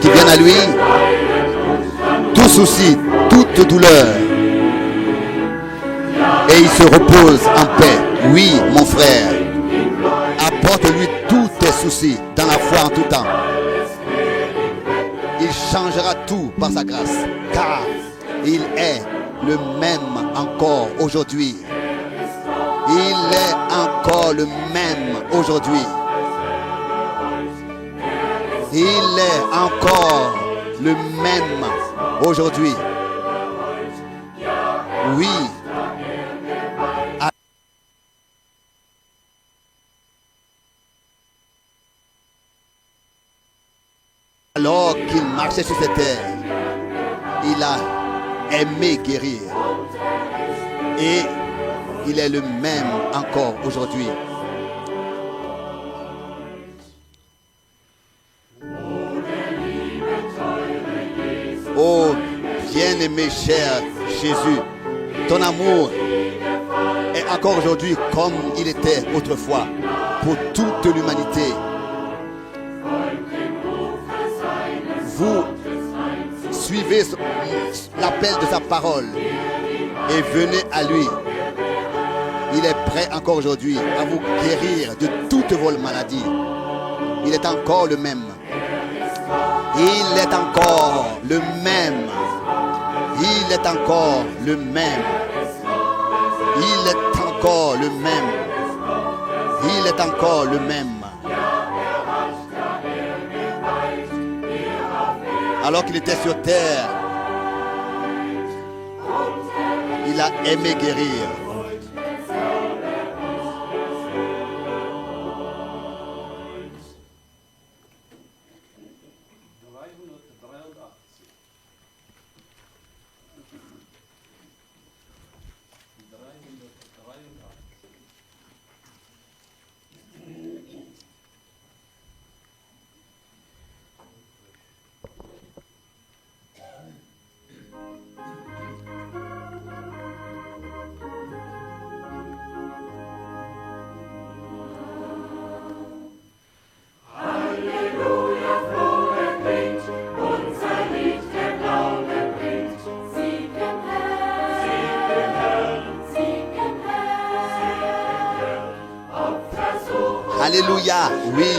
qui viennent à lui, tout souci, toute douleur. Et il se repose en paix. Oui, mon frère, apporte-lui tous tes soucis dans la foi en tout temps. Il changera tout par sa grâce, car il est le même encore aujourd'hui. Il est encore le même aujourd'hui. Il est encore le même aujourd'hui. Oui. Alors qu'il marchait sur cette terre, il a aimé guérir. Et il est le même encore aujourd'hui. Oh, bien-aimé cher Jésus, ton amour est encore aujourd'hui comme il était autrefois pour toute l'humanité. Vous suivez l'appel de sa parole et venez à lui. Il est prêt encore aujourd'hui à vous guérir de toutes vos maladies. Il est encore le même. Il est encore le même. Il est encore le même. Il est encore le même. Il est encore le même. Alors qu'il était sur terre, il a aimé guérir. Alléluia, oui.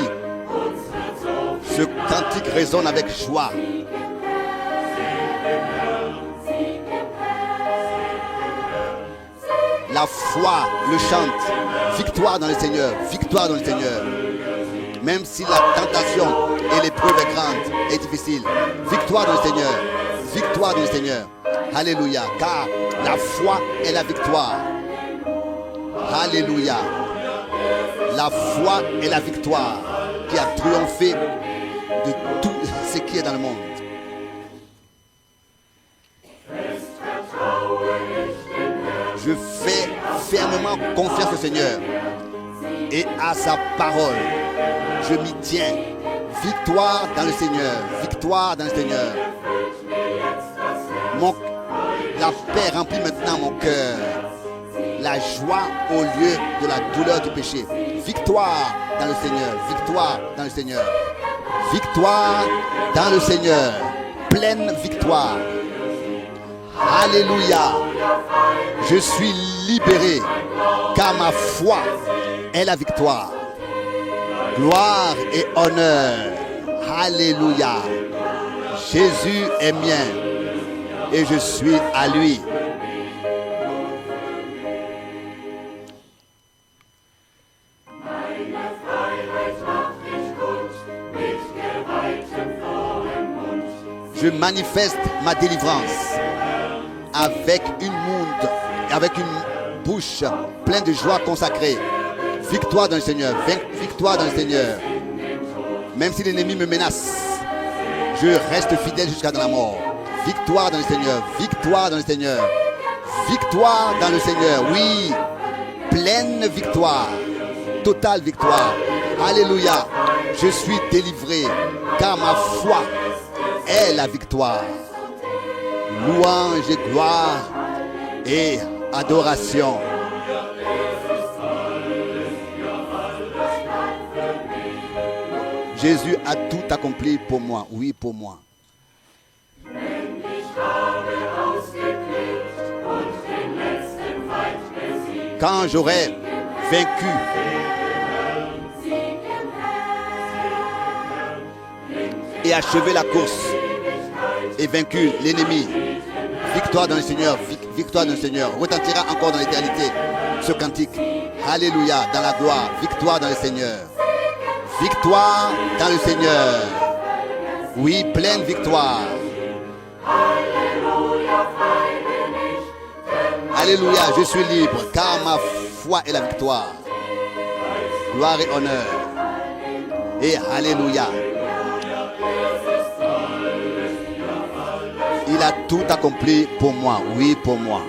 Ce cantique résonne avec joie. La foi le chante. Victoire dans le Seigneur, victoire dans le Seigneur. Même si la tentation et l'épreuve est grande et difficile, victoire dans le Seigneur, victoire dans le Seigneur. Alléluia, car la foi est la victoire. Alléluia. La foi est la victoire qui a triomphé de tout ce qui est dans le monde. Je fais fermement confiance au Seigneur et à sa parole. Je m'y tiens. Victoire dans le Seigneur. Victoire dans le Seigneur. La paix remplit maintenant mon cœur. La joie au lieu de la douleur du péché. Victoire dans le Seigneur. Victoire dans le Seigneur. Victoire dans le Seigneur. Pleine victoire. Alléluia. Je suis libéré car ma foi est la victoire. Gloire et honneur. Alléluia. Jésus est mien et je suis à lui. Je manifeste ma délivrance avec une bouche pleine de joie consacrée. Victoire dans le Seigneur, victoire dans le Seigneur. Même si l'ennemi me menace, je reste fidèle jusqu'à dans la mort. Victoire dans le Seigneur, victoire dans le Seigneur. Victoire dans le Seigneur, oui. Pleine victoire, totale victoire. Alléluia. Je suis délivré car ma foi est la victoire. Louange et gloire et adoration. Jésus a tout accompli pour moi. Oui, pour moi. Quand j'aurai vaincu et achevé la course et vaincu l'ennemi, victoire dans le Seigneur, victoire dans le Seigneur, retentira encore dans l'éternité ce cantique. Alléluia, dans la gloire, victoire dans le Seigneur. Victoire dans le Seigneur. Oui, pleine victoire. Alléluia, je suis libre car ma foi est la victoire. Gloire et honneur. Et alléluia. Il a tout accompli pour moi. Oui, pour moi.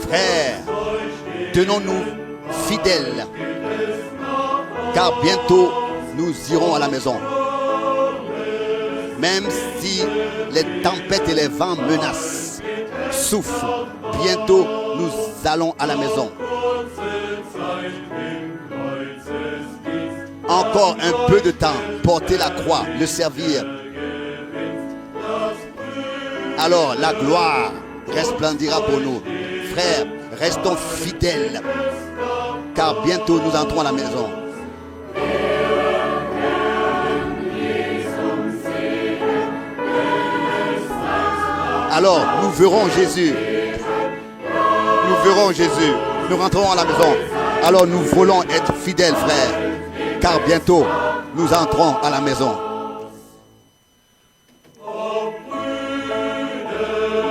Frères, tenons-nous fidèles, car bientôt nous irons à la maison. Même si les tempêtes et les vents menacent, soufflent, bientôt nous allons à la maison. Encore un peu de temps, porter la croix, le servir. Alors la gloire resplendira pour nous. Frères, restons fidèles, car bientôt nous entrons à la maison. Alors nous verrons Jésus. Nous verrons Jésus. Nous rentrons à la maison. Alors nous voulons être fidèles, frères, car bientôt nous entrons à la maison.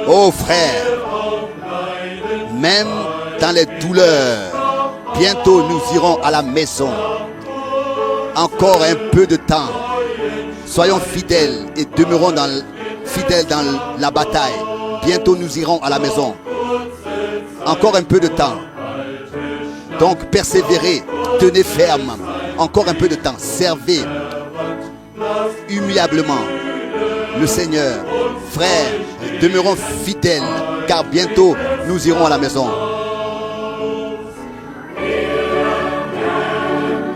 Oh frères, même dans les douleurs, bientôt nous irons à la maison. Encore un peu de temps. Soyons fidèles et demeurons fidèles dans la bataille. Bientôt nous irons à la maison. Encore un peu de temps. Donc persévérez, tenez ferme. Encore un peu de temps. Servez humiliablement le Seigneur. Frères, demeurons fidèles, car bientôt nous irons à la maison.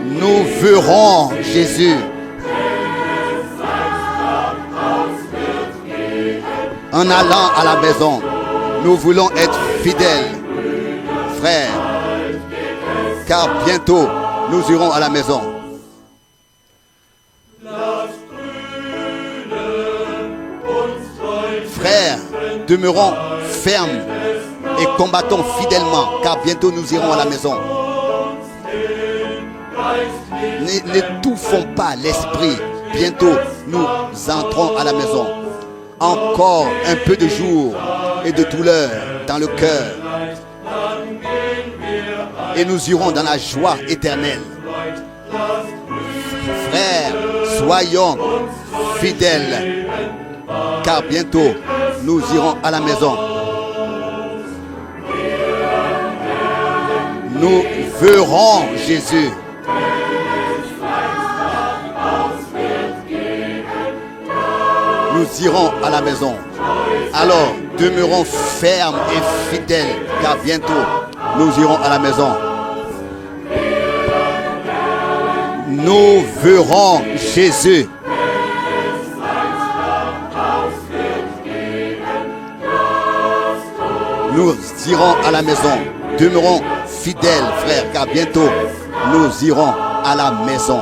Nous verrons Jésus. En allant à la maison, nous voulons être fidèles, frères, car bientôt nous irons à la maison. Frères, demeurons fermes et combattons fidèlement, car bientôt nous irons à la maison. N'étouffons pas l'esprit, bientôt nous entrons à la maison. Encore un peu de jour et de douleur dans le cœur, et nous irons dans la joie éternelle. Frères, soyons fidèles, car bientôt nous irons à la maison. Nous verrons Jésus. Nous irons à la maison. Alors demeurons fermes et fidèles, car bientôt nous irons à la maison. Nous verrons Jésus. Nous irons à la maison. Demeurons fidèles, frères, car bientôt nous irons à la maison.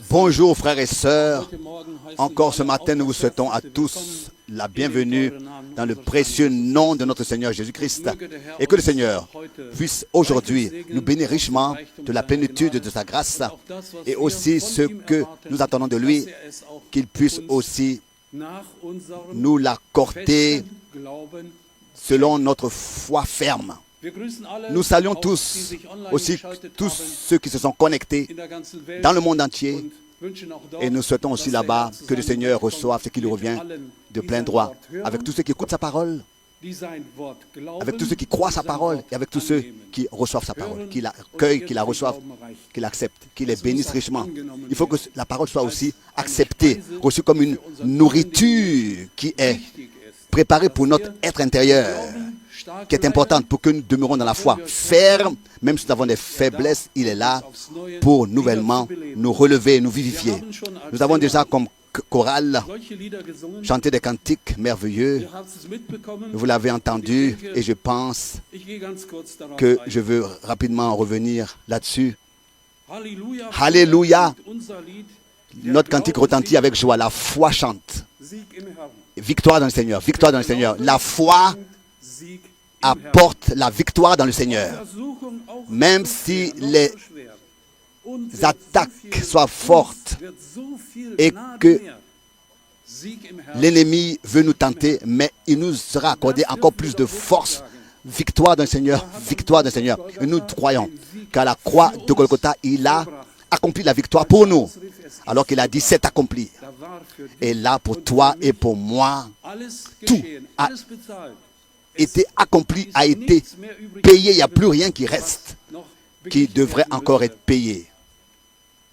Bonjour frères et sœurs. Encore ce matin, nous vous souhaitons à tous la bienvenue dans le précieux nom de notre Seigneur Jésus-Christ. Et que le Seigneur puisse aujourd'hui nous bénir richement de la plénitude de sa grâce et aussi ce que nous attendons de lui, qu'il puisse aussi nous l'accorder selon notre foi ferme. Nous saluons tous, aussi tous ceux qui se sont connectés dans le monde entier et nous souhaitons aussi là-bas que le Seigneur reçoive ce qui lui revient de plein droit avec tous ceux qui écoutent sa parole, avec tous ceux qui croient sa parole et avec tous ceux qui reçoivent sa parole, qui l'accueillent, qui la reçoivent, qui l'acceptent, qui les bénissent richement. Il faut que la parole soit aussi acceptée, reçue comme une nourriture qui est préparée pour notre être intérieur, qui est importante pour que nous demeurons dans la foi ferme, même si nous avons des faiblesses, il est là pour nouvellement nous relever, nous vivifier. Nous avons déjà comme chorale chanté des cantiques merveilleux. Vous l'avez entendu et je pense que je veux rapidement revenir là-dessus. Alléluia. Notre cantique retentit avec joie. La foi chante. Victoire dans le Seigneur. Victoire dans le Seigneur. La foi apporte la victoire dans le Seigneur. Même si les attaques soient fortes et que l'ennemi veut nous tenter, mais il nous sera accordé encore plus de force. Victoire dans le Seigneur, victoire dans le Seigneur. Et nous croyons qu'à la croix de Golgotha, il a accompli la victoire pour nous. Alors qu'il a dit, c'est accompli. Et là, pour toi et pour moi, tout a été accompli, a été payé. Il n'y a plus rien qui reste, qui devrait encore être payé.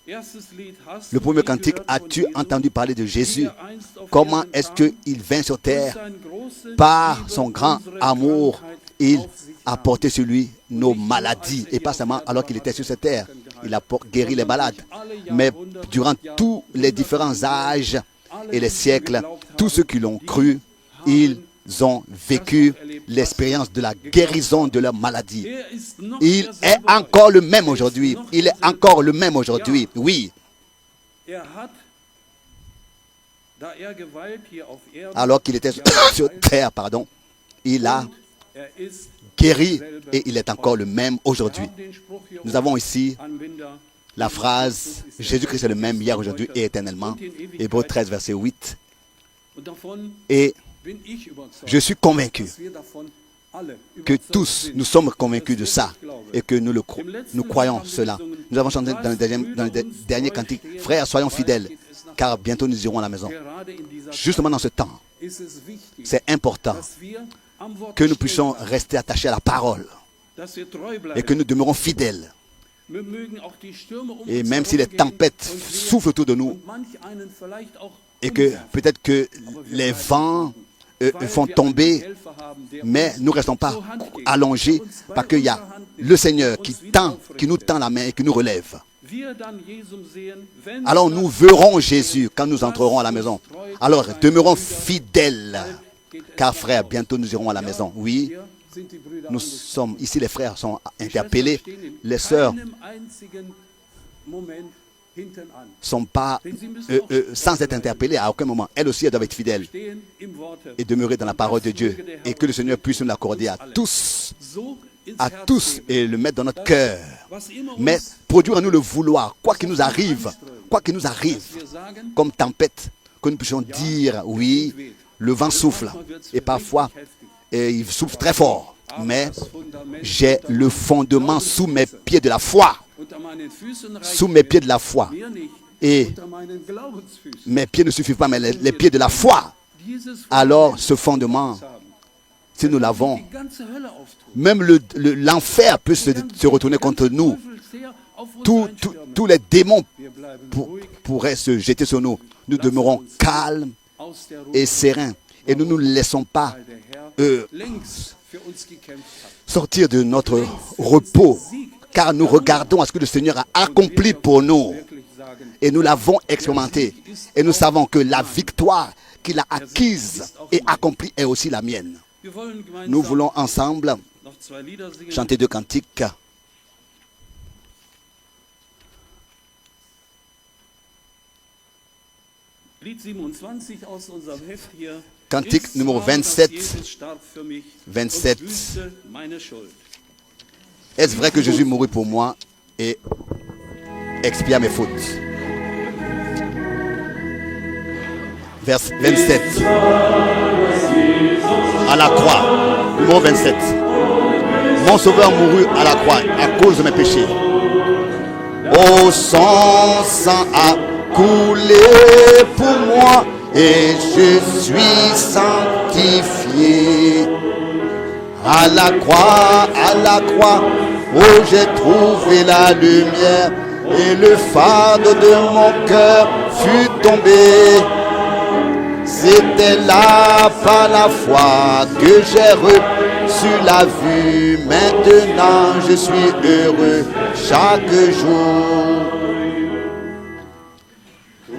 Le premier cantique, as-tu entendu parler de Jésus? Comment est-ce qu'il vint sur terre? Par son grand amour, il a porté sur lui nos maladies. Et pas seulement alors qu'il était sur cette terre. Il a guéri les malades. Mais durant tous les différents âges et les siècles, tous ceux qui l'ont cru, ils ont vécu l'expérience de la guérison de leur maladie. Il est encore le même aujourd'hui. Il est encore le même aujourd'hui. Oui. Alors qu'il était sur terre, il a guéri et il est encore le même aujourd'hui. Nous avons ici la phrase « Jésus-Christ est le même hier, aujourd'hui et éternellement ». Hébreux 13, verset 8. Et je suis convaincu que tous, nous sommes convaincus de ça et que nous croyons cela. Nous avons chanté dans le dernier cantique, « Frères, soyons fidèles, car bientôt nous irons à la maison ». Justement dans ce temps, c'est important que nous puissions rester attachés à la parole et que nous demeurons fidèles. Et même si les tempêtes soufflent autour de nous et que peut-être que les vents font tomber, mais nous ne restons pas allongés parce qu'il y a le Seigneur qui nous tend la main et qui nous relève. Alors nous verrons Jésus quand nous entrerons à la maison. Alors demeurons fidèles, car frères, bientôt nous irons à la maison. Oui, nous sommes ici, les frères sont interpellés, les sœurs sont pas sans être interpellées à aucun moment. Elles aussi, elles doivent être fidèles et demeurer dans la parole de Dieu. Et que le Seigneur puisse nous l'accorder à tous et le mettre dans notre cœur. Mais produire en nous le vouloir, quoi qu'il nous arrive, comme tempête, que nous puissions dire, oui, le vent souffle et parfois il souffle très fort. Mais j'ai le fondement sous mes pieds de la foi. Sous mes pieds de la foi. Et mes pieds ne suffisent pas, mais les pieds de la foi. Alors ce fondement, si nous l'avons, même l'enfer peut se retourner contre nous. Tous les démons pourraient se jeter sur nous. Nous demeurons calmes et sereins. Et nous ne nous laissons pas sortir de notre repos, car nous regardons à ce que le Seigneur a accompli pour nous. Et nous l'avons expérimenté. Et nous savons que la victoire qu'il a acquise et accomplie est aussi la mienne. Nous voulons ensemble chanter deux cantiques. Cantique numéro 27. 27. Est-ce vrai que Jésus mourut pour moi et expia mes fautes? Vers 27. À la croix. Numéro 27. Mon sauveur mourut à la croix à cause de mes péchés. Oh, son sang a coulé pour moi et je suis sanctifié. À la croix, oh, j'ai trouvé la lumière et le fardeau de mon cœur fut tombé. C'était là par la foi que j'ai reçu la vue. Maintenant je suis heureux chaque jour.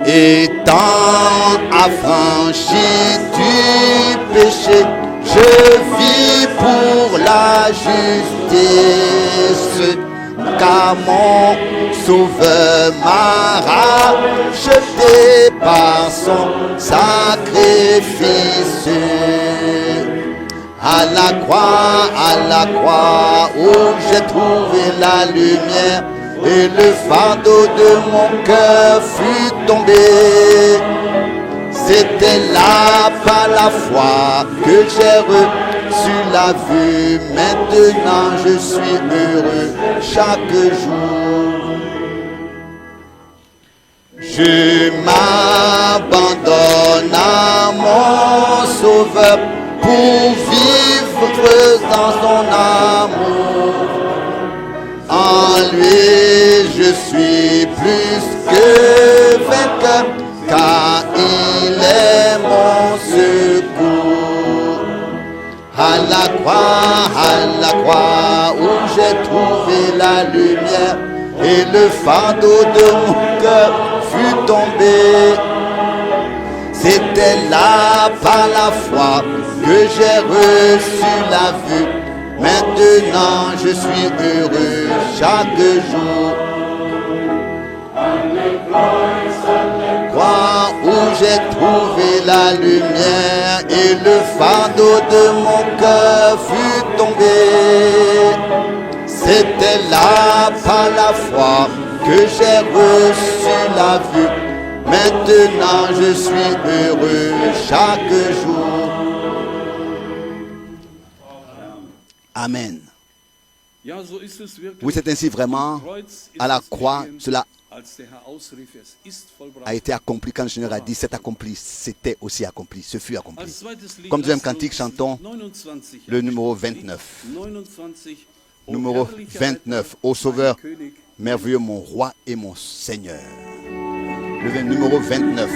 Étant affranchi du péché, je vis pour la justice, car mon sauveur m'a racheté par son sacrifice. À la croix, où j'ai trouvé la lumière et le fardeau de mon cœur fut tombé. C'était là par la foi que j'ai reçu la vue. Maintenant je suis heureux chaque jour. Je m'abandonne à mon sauveur pour vivre dans son amour. En lui je suis plus que vainqueur, car il est mon secours. À la croix où j'ai trouvé la lumière et le fardeau de mon cœur fut tombé. C'était là par la foi que j'ai reçu la vue. Maintenant je suis heureux chaque jour. Croix où j'ai trouvé la lumière et le fardeau de mon cœur fut tombé. C'était là par la foi que j'ai reçu la vue. Maintenant je suis heureux chaque jour. Amen. Oui, c'est ainsi vraiment. À la croix, cela a été accompli. Quand le Seigneur a dit c'est accompli, c'était aussi accompli, ce fut accompli. Comme deuxième cantique, chantons le numéro 29. Numéro 29, ô Sauveur, merveilleux mon roi et mon Seigneur. Le numéro 29.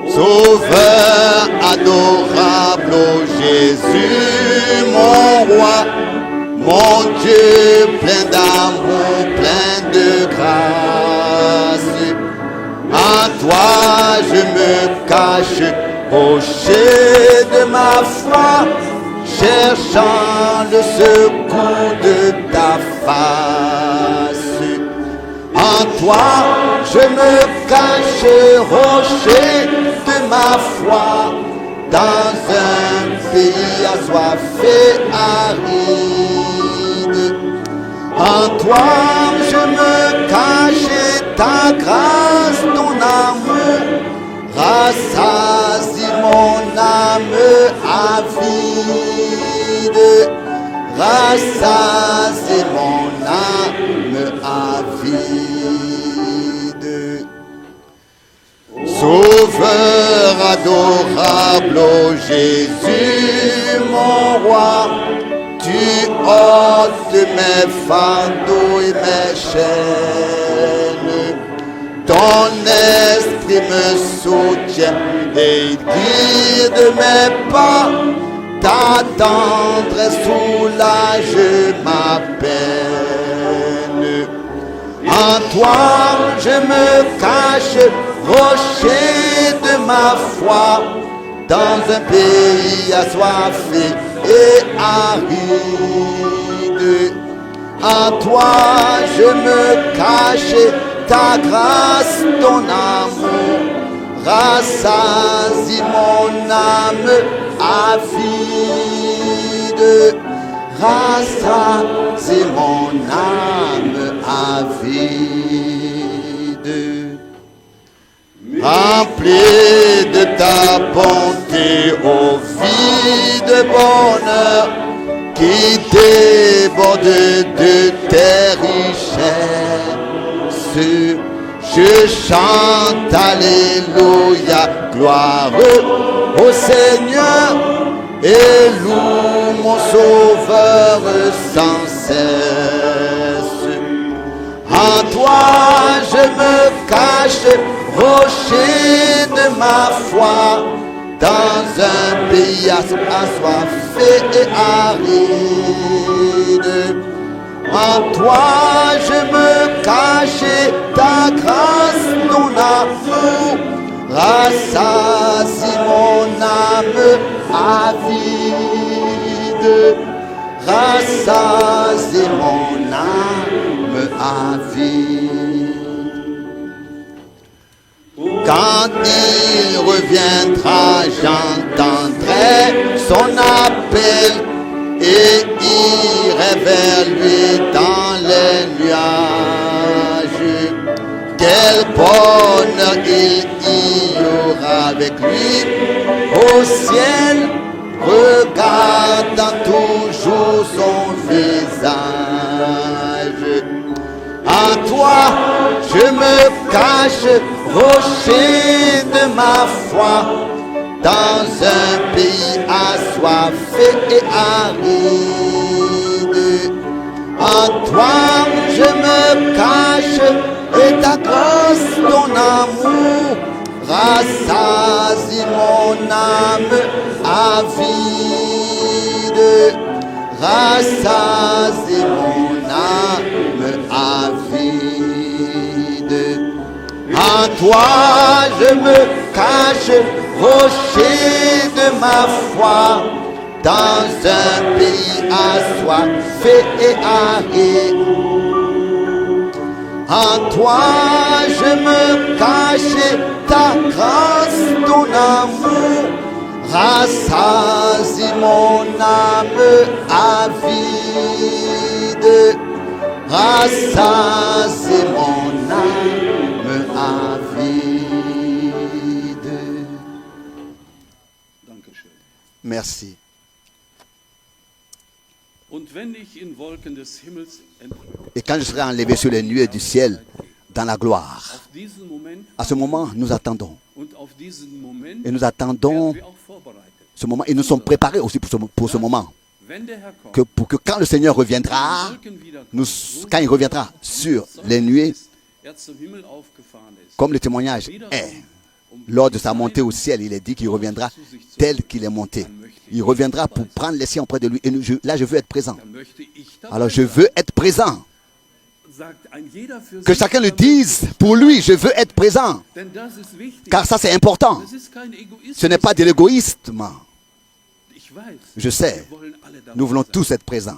Sauveur adorable, ô Jésus, mon roi, mon Dieu plein d'amour, plein de grâce. En toi je me cache, rocher de ma foi, cherchant le secours de ta face. En toi je me cache, rocher de ma foi, dans un pays assoiffé, aride. En toi je me cache, ta grâce, ton amour, rassasie mon âme avide. Rassasie mon âme avide. Sauveur adorable, ô Jésus, mon roi, tu ôtes mes fardeaux et mes chaînes. Ton esprit me soutient et guide mes pas. Ta tendresse soulage ma peine. En toi je me cache, rocher de ma foi, dans un pays assoiffé et aride. En toi je me cache, ta grâce, ton amour, rassasie mon âme avide. Rassasie mon âme avide. Remplis de ta bonté, ô vie de bonheur, qui déborde de tes richesses. Je chante Alléluia, gloire au Seigneur, et loue mon Sauveur sans cesse. En toi je me cache, rocher de ma foi, dans un pays assoiffé et aride. En toi je me cache, ta grâce, ton amour, rassasie mon âme avide. Rassasie mon âme avide. Quand il reviendra, j'entendrai son appel et irai vers lui dans les nuages. Quel bonheur il y aura avec lui au ciel, regardant toujours son visage. En toi je me cache, rocher de ma foi, dans un pays assoiffé et aride. En toi je me cache, et ta grâce, ton amour, rassasie mon âme avide. Rassasie mon âme avide. En toi je me cache, rocher de ma foi, dans un pays assoiffé et aride. En toi je me cache, ta grâce, ton amour, rassasie mon âme avide. Rassasie mon âme avide. Merci. Et quand je serai enlevé sur les nuées du ciel dans la gloire, à ce moment, nous attendons. Et nous attendons ce moment. Et nous sommes préparés aussi pour ce moment. Pour que quand le Seigneur reviendra, quand il reviendra sur les nuées, comme le témoignage est, lors de sa montée au ciel, il est dit qu'il reviendra tel qu'il est monté. Il reviendra pour prendre les siens auprès de lui. Et là, je veux être présent. Alors, je veux être présent. Que chacun le dise pour lui, je veux être présent. Car ça, c'est important. Ce n'est pas de l'égoïsme. Je sais, nous voulons tous être présents.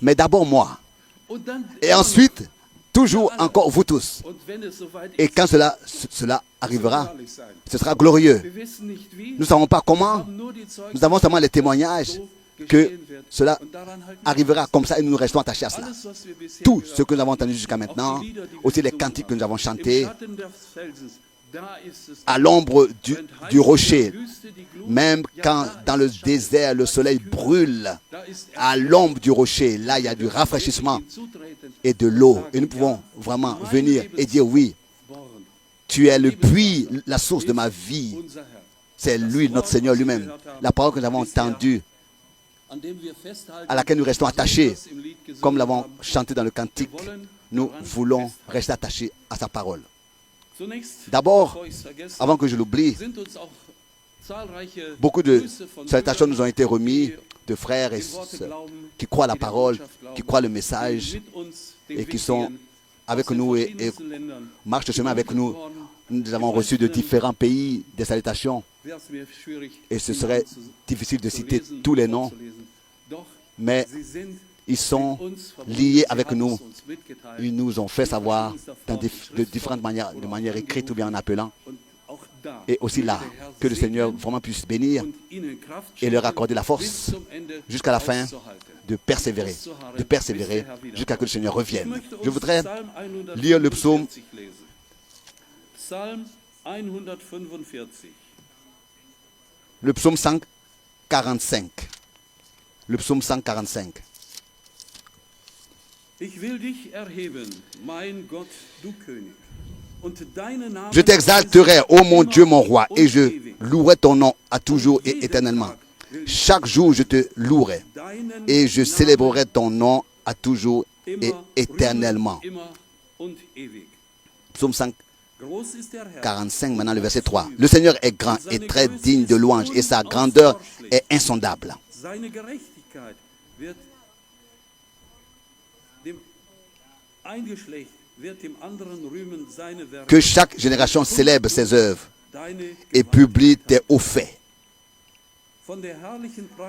Mais d'abord moi. Et ensuite, toujours encore vous tous. Et quand cela arrivera, ce sera glorieux. Nous ne savons pas comment. Nous avons seulement les témoignages que cela arrivera comme ça et nous restons attachés à cela. Tout ce que nous avons entendu jusqu'à maintenant, aussi les cantiques que nous avons chantés, à l'ombre du rocher, même quand dans le désert le soleil brûle, à l'ombre du rocher, là il y a du rafraîchissement et de l'eau. Et nous pouvons vraiment venir et dire oui, tu es le puits, la source de ma vie. C'est lui, notre Seigneur lui-même. La parole que nous avons entendue, à laquelle nous restons attachés, comme l'avons chanté dans le cantique, nous voulons rester attachés à sa parole. D'abord, avant que je l'oublie, beaucoup de salutations nous ont été remises de frères et sœurs qui croient la parole, qui croient le message et qui sont avec nous et marchent le chemin avec nous. Nous avons reçu de différents pays des salutations et ce serait difficile de citer tous les noms, mais Ils sont liés avec nous. Ils nous ont fait savoir de différentes manières, de manière écrite ou bien en appelant. Et aussi là, que le Seigneur vraiment puisse bénir et leur accorder la force jusqu'à la fin de persévérer jusqu'à ce que le Seigneur revienne. Je voudrais lire le psaume 145. Le psaume 145. Je t'exalterai, ô mon Dieu, mon roi, et je louerai ton nom à toujours et éternellement. Chaque jour, je te louerai et je célébrerai ton nom à toujours et éternellement. Psaume 145, maintenant le verset 3. Le Seigneur est grand et très digne de louange et sa grandeur est insondable. Que chaque génération célèbre ses œuvres et publie tes hauts faits.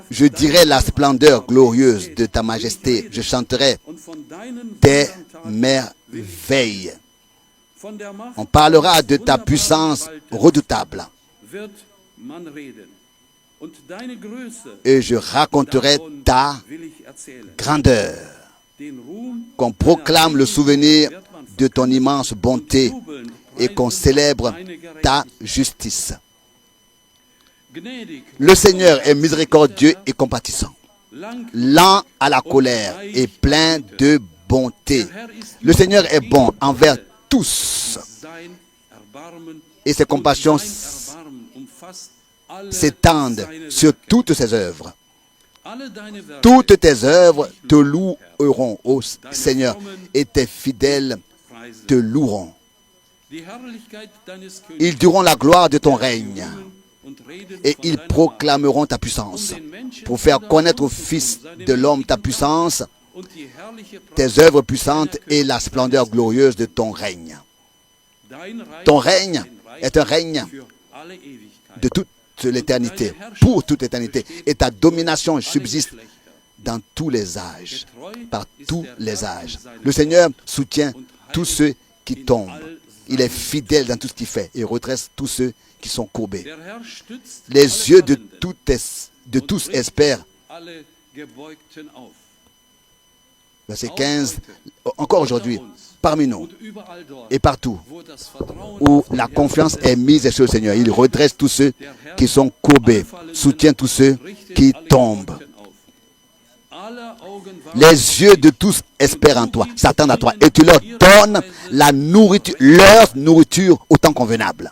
Je dirai la splendeur glorieuse de ta majesté. Je chanterai tes merveilles. On parlera de ta puissance redoutable. Et je raconterai ta grandeur. Qu'on proclame le souvenir de ton immense bonté et qu'on célèbre ta justice. Le Seigneur est miséricordieux et compatissant, lent à la colère et plein de bonté. Le Seigneur est bon envers tous et ses compassions s'étendent sur toutes ses œuvres. Toutes tes œuvres te loueront, ô Seigneur, et tes fidèles te loueront. Ils diront la gloire de ton règne et ils proclameront ta puissance pour faire connaître au Fils de l'homme ta puissance, tes œuvres puissantes et la splendeur glorieuse de ton règne. Ton règne est un règne de toute l'éternité, pour toute l'éternité, et ta domination subsiste dans tous les âges, par tous les âges. Le Seigneur soutient tous ceux qui tombent. Il est fidèle dans tout ce qu'il fait et redresse tous ceux qui sont courbés. Les yeux de tous espèrent. Verset 15. Encore aujourd'hui, parmi nous et partout où la confiance est mise sur le Seigneur, il redresse tous ceux qui sont courbés, soutient tous ceux qui tombent. Les yeux de tous espèrent en toi, s'attendent à toi, et tu leur donnes leur nourriture au temps convenable.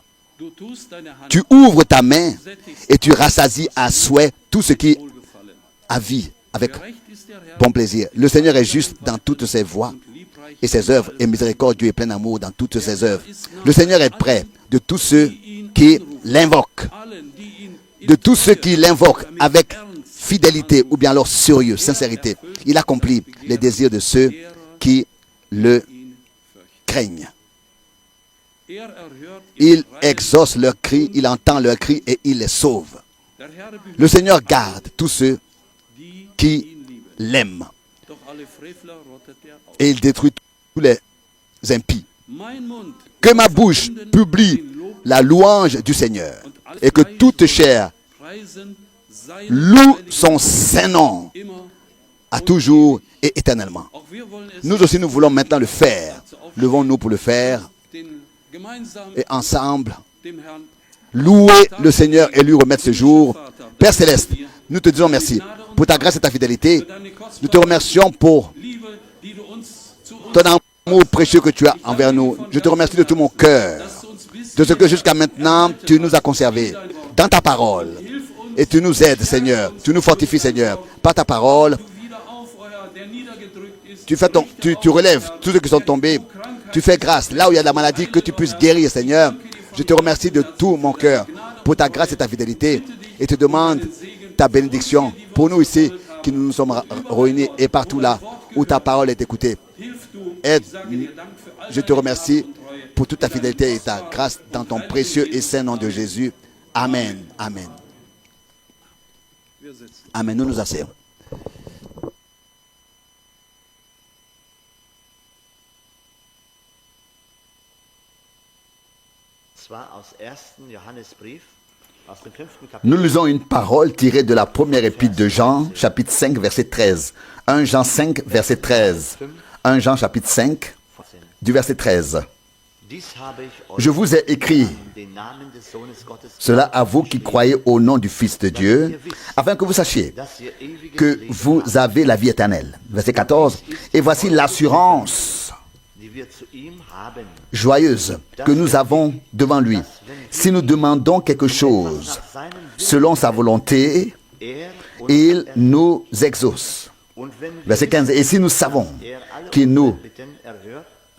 Tu ouvres ta main et tu rassasies à souhait tout ce qui a vie avec bon plaisir. Le Seigneur est juste dans toutes ses voies et ses œuvres, et miséricordieux et plein d'amour dans toutes ses œuvres. Le Seigneur est près de tous ceux qui l'invoquent, avec fidélité ou bien alors sérieux, sincérité. Il accomplit les désirs de ceux qui le craignent. Il exauce leurs cris, il entend leurs cris et il les sauve. Le Seigneur garde tous ceux qui l'aiment et il détruit tous les impies. Que ma bouche publie la louange du Seigneur et que toute chair loue son saint nom à toujours et éternellement. Nous aussi, nous voulons maintenant le faire. Levons-nous pour le faire et ensemble louer le Seigneur et lui remettre ce jour. Père Céleste, nous te disons merci pour ta grâce et ta fidélité. Nous te remercions pour ton amour précieux que tu as envers nous. Je te remercie de tout mon cœur, de ce que jusqu'à maintenant tu nous as conservés dans ta parole. Et tu nous aides, Seigneur. Tu nous fortifies, Seigneur, par ta parole. Tu relèves tous ceux qui sont tombés. Tu fais grâce. Là où il y a de la maladie, que tu puisses guérir, Seigneur. Je te remercie de tout mon cœur pour ta grâce et ta fidélité. Et te demande ta bénédiction pour nous ici qui nous sommes réunis et partout là où ta parole est écoutée. Aide. Je te remercie pour toute ta fidélité et ta grâce dans ton précieux et saint nom de Jésus. Amen. Amen. Amen. Nous nous asseyons. Nous lisons une parole tirée de la première épître de Jean, chapitre 5, verset 13. 1 Jean 5, verset 13. 1 Jean, chapitre 5, du verset 13. Je vous ai écrit cela à vous qui croyez au nom du Fils de Dieu, afin que vous sachiez que vous avez la vie éternelle. Verset 14. Et voici l'assurance joyeuse que nous avons devant lui. Si nous demandons quelque chose selon sa volonté, il nous exauce. Verset 15. Et si nous savons qu'il nous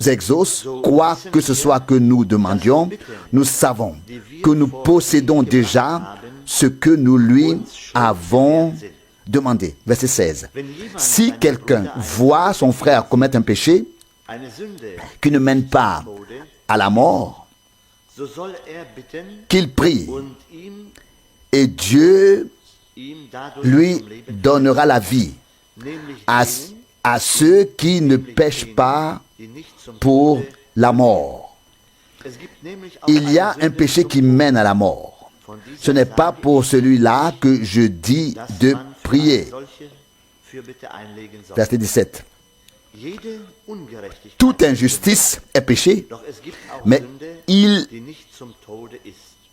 exauce, quoi que ce soit que nous demandions, nous savons que nous possédons déjà ce que nous lui avons demandé. Verset 16. Si quelqu'un voit son frère commettre un péché qui ne mène pas à la mort, qu'il prie et Dieu lui donnera la vie à ceux qui ne pêchent pas pour la mort. Il y a un péché qui mène à la mort. Ce n'est pas pour celui-là que je dis de prier. Verset 17. Toute injustice est péché, mais il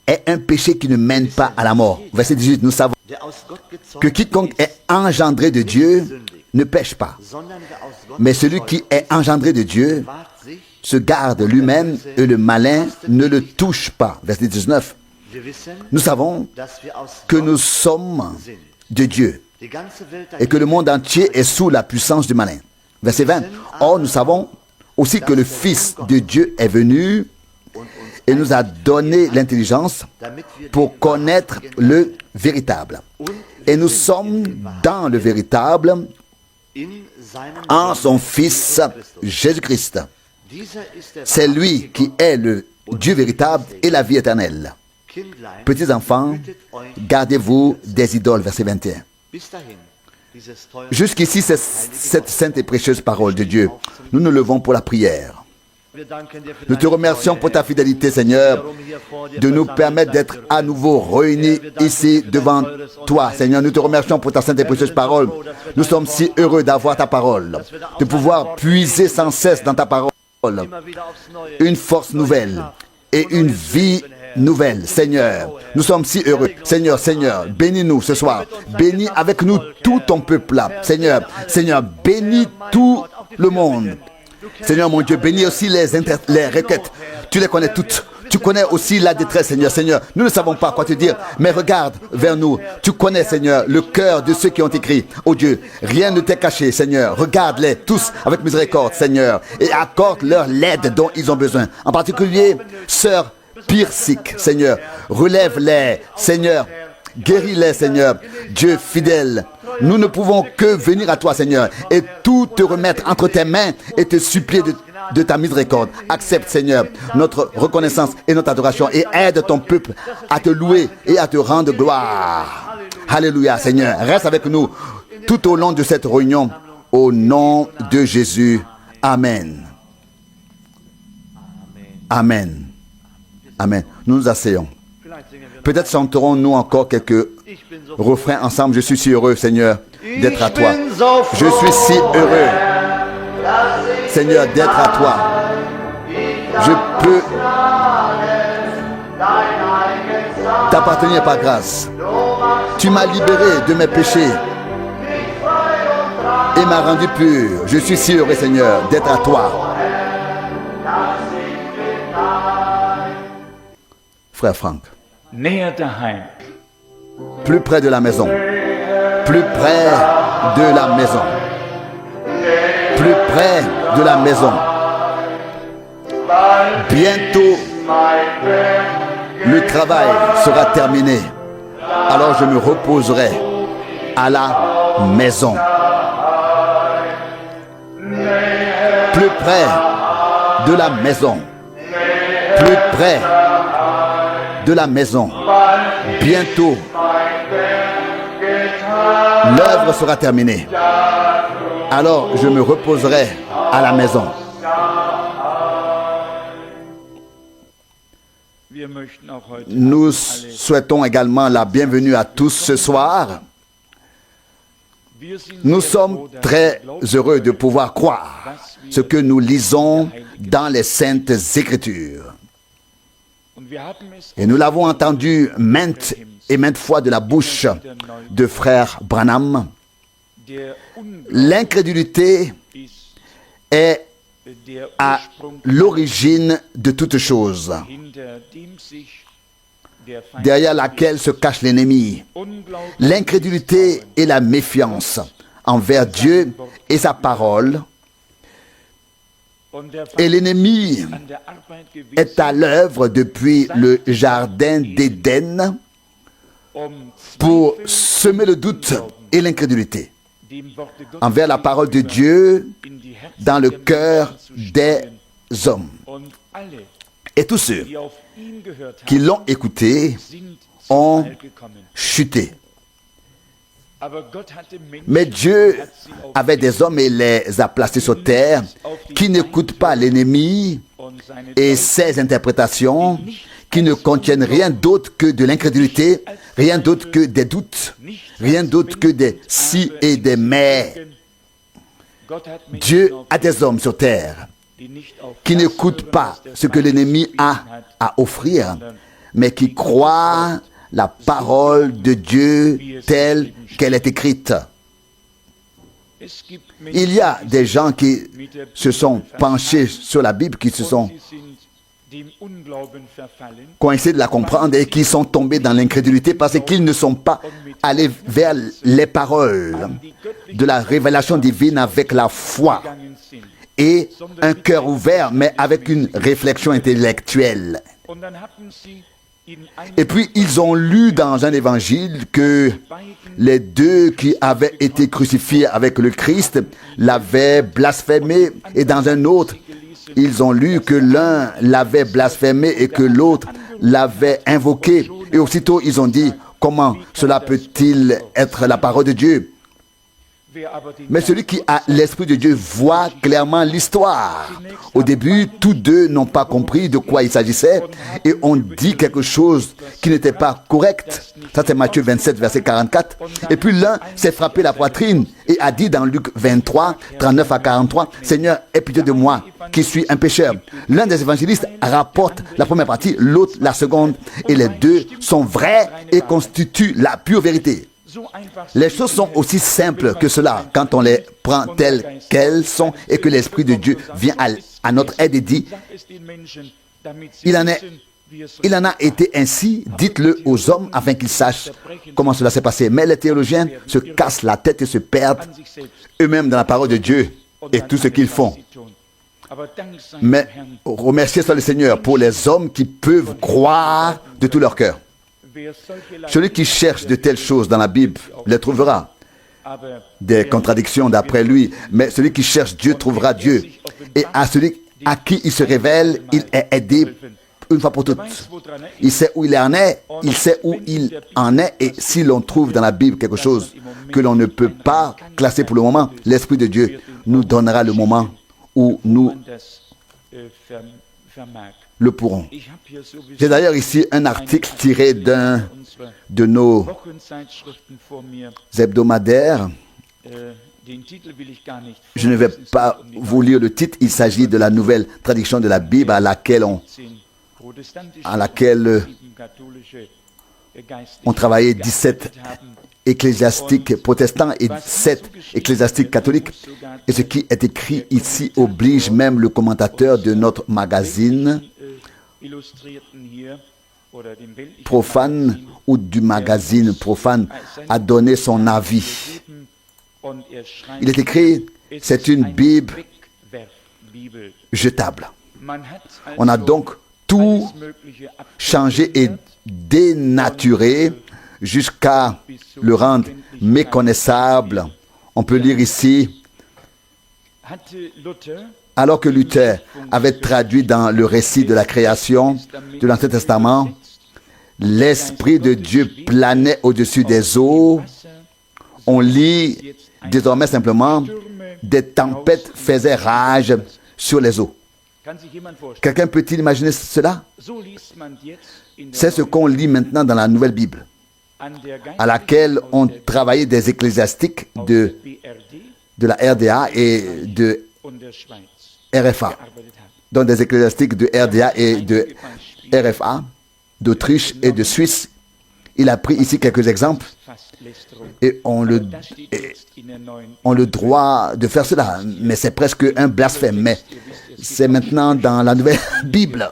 est un péché qui ne mène pas à la mort. Verset 18, nous savons que quiconque est engendré de Dieu ne pêche pas. Mais celui qui est engendré de Dieu se garde lui-même et le malin ne le touche pas. Verset 19. Nous savons que nous sommes de Dieu et que le monde entier est sous la puissance du malin. Verset 20. Or, nous savons aussi que le Fils de Dieu est venu et nous a donné l'intelligence pour connaître le véritable. Et nous sommes dans le véritable en son Fils Jésus-Christ. C'est lui qui est le Dieu véritable et la vie éternelle. Petits enfants, gardez-vous des idoles. Verset 21. Jusqu'ici, c'est cette sainte et précieuse parole de Dieu. Nous nous levons pour la prière. Nous te remercions pour ta fidélité, Seigneur, de nous permettre d'être à nouveau réunis ici devant toi, Seigneur. Nous te remercions pour ta sainte et précieuse parole. Nous sommes si heureux d'avoir ta parole, de pouvoir puiser sans cesse dans ta parole une force nouvelle et une vie nouvelle, Seigneur. Nous sommes si heureux. Seigneur, bénis-nous ce soir. Bénis avec nous tout ton peuple là. Seigneur, bénis tout le monde. Seigneur mon Dieu, bénis aussi les requêtes. Tu les connais toutes. Tu connais aussi la détresse, Seigneur. Nous ne savons pas quoi te dire, mais regarde vers nous. Tu connais, Seigneur, le cœur de ceux qui ont écrit. Oh Dieu, rien ne t'est caché, Seigneur. Regarde-les tous avec miséricorde, Seigneur, et accorde-leur l'aide dont ils ont besoin. En particulier, sœur Pirsic, Seigneur. Relève-les, Seigneur. Guéris-les, Seigneur. Dieu fidèle. Nous ne pouvons que venir à toi, Seigneur, et tout te remettre entre tes mains et te supplier de ta miséricorde. Accepte, Seigneur, notre reconnaissance et notre adoration et aide ton peuple à te louer et à te rendre gloire. Alléluia, Seigneur. Reste avec nous tout au long de cette réunion. Au nom de Jésus. Amen. Amen. Amen. Nous nous asseyons. Peut-être chanterons-nous encore quelques refrains ensemble. Je suis si heureux, Seigneur, d'être à toi. Je suis si heureux, Seigneur, d'être à toi. Je peux t'appartenir par grâce. Tu m'as libéré de mes péchés et m'as rendu pur. Je suis si heureux, Seigneur, d'être à toi. Frère Franck. Plus près de la maison. Plus près de la maison. Plus près de la maison. Bientôt, le travail sera terminé. Alors je me reposerai à la maison. Plus près de la maison. Plus près de la maison. Bientôt, l'œuvre sera terminée. Alors je me reposerai à la maison. Nous souhaitons également la bienvenue à tous ce soir. Nous sommes très heureux de pouvoir croire ce que nous lisons dans les Saintes Écritures. Et nous l'avons entendu maintes et maintes fois de la bouche de frère Branham. L'incrédulité est à l'origine de toute chose, derrière laquelle se cache l'ennemi. L'incrédulité et la méfiance envers Dieu et sa parole. Et l'ennemi est à l'œuvre depuis le jardin d'Éden pour semer le doute et l'incrédulité envers la parole de Dieu dans le cœur des hommes. Et tous ceux qui l'ont écouté ont chuté. Mais Dieu avait des hommes et les a placés sur terre qui n'écoutent pas l'ennemi et ses interprétations, qui ne contiennent rien d'autre que de l'incrédulité, rien d'autre que des doutes, rien d'autre que des si et des mais. Dieu a des hommes sur terre qui n'écoutent pas ce que l'ennemi a à offrir, mais qui croient la parole de Dieu telle qu'elle est écrite. Il y a des gens qui se sont penchés sur la Bible, qui ont essayé de la comprendre et qui sont tombés dans l'incrédulité parce qu'ils ne sont pas allés vers les paroles de la révélation divine avec la foi et un cœur ouvert, mais avec une réflexion intellectuelle. Et puis, ils ont lu dans un évangile que les deux qui avaient été crucifiés avec le Christ l'avaient blasphémé. Et dans un autre, ils ont lu que l'un l'avait blasphémé et que l'autre l'avait invoqué. Et aussitôt, ils ont dit, comment cela peut-il être la parole de Dieu? Mais celui qui a l'Esprit de Dieu voit clairement l'histoire. Au début, tous deux n'ont pas compris de quoi il s'agissait et ont dit quelque chose qui n'était pas correct. Ça, c'est Matthieu 27, verset 44. Et puis l'un s'est frappé la poitrine et a dit dans Luc 23, 39 à 43, « Seigneur, aie pitié de moi, qui suis un pécheur. » L'un des évangélistes rapporte la première partie, l'autre la seconde, et les deux sont vrais et constituent la pure vérité. Les choses sont aussi simples que cela quand on les prend telles qu'elles sont et que l'Esprit de Dieu vient à notre aide et dit, il en a été ainsi, dites-le aux hommes afin qu'ils sachent comment cela s'est passé. Mais les théologiens se cassent la tête et se perdent eux-mêmes dans la parole de Dieu et tout ce qu'ils font. Mais remerciez soit le Seigneur pour les hommes qui peuvent croire de tout leur cœur. Celui qui cherche de telles choses dans la Bible les trouvera. Des contradictions d'après lui, mais celui qui cherche Dieu trouvera Dieu. Et à celui à qui il se révèle, il est aidé une fois pour toutes. Il sait où il en est, il sait où il en est, et si l'on trouve dans la Bible quelque chose que l'on ne peut pas classer pour le moment, l'Esprit de Dieu nous donnera le moment où nous le pourrons. J'ai d'ailleurs ici un article tiré d'un de nos hebdomadaires. Je ne vais pas vous lire le titre, il s'agit de la nouvelle traduction de la Bible à laquelle on travaillait 17 ecclésiastiques protestants et 7 ecclésiastiques catholiques. Et ce qui est écrit ici oblige même le commentateur de notre magazine profane ou du magazine profane à donner son avis. Il est écrit, c'est une Bible jetable. On a donc tout changé et dénaturé jusqu'à le rendre méconnaissable. On peut lire ici, alors que Luther avait traduit dans le récit de la création de l'Ancien Testament, l'Esprit de Dieu planait au-dessus des eaux. On lit désormais simplement, des tempêtes faisaient rage sur les eaux. Quelqu'un peut-il imaginer cela? C'est ce qu'on lit maintenant dans la Nouvelle Bible, à laquelle ont travaillé des ecclésiastiques de la RDA et de RFA. Donc des ecclésiastiques de RDA et de RFA, d'Autriche et de Suisse. Il a pris ici quelques exemples et on le droit de faire cela, mais c'est presque un blasphème. Mais c'est maintenant dans la Nouvelle Bible.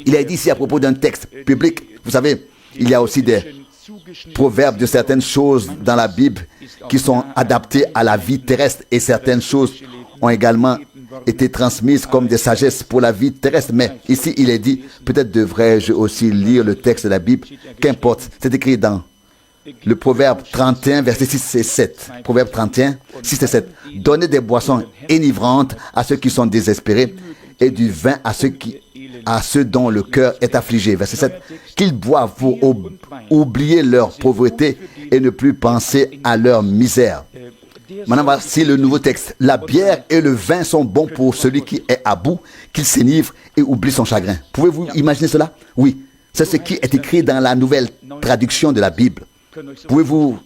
Il a dit ici à propos d'un texte public, vous savez, il y a aussi des proverbes de certaines choses dans la Bible qui sont adaptées à la vie terrestre et certaines choses ont également été transmises comme des sagesses pour la vie terrestre. Mais ici, il est dit, peut-être devrais-je aussi lire le texte de la Bible, qu'importe, c'est écrit dans le Proverbe 31, versets 6 et 7. Proverbe 31, 6 et 7. Donnez des boissons enivrantes à ceux qui sont désespérés et du vin à ceux dont le cœur est affligé. Verset 7. Qu'ils boivent pour oublier leur pauvreté et ne plus penser à leur misère. Maintenant, voici le nouveau texte. La bière et le vin sont bons pour celui qui est à bout, qu'il s'enivre et oublie son chagrin. Pouvez-vous imaginer cela? Oui, c'est ce qui est écrit dans la nouvelle traduction de la Bible. Pouvez-vous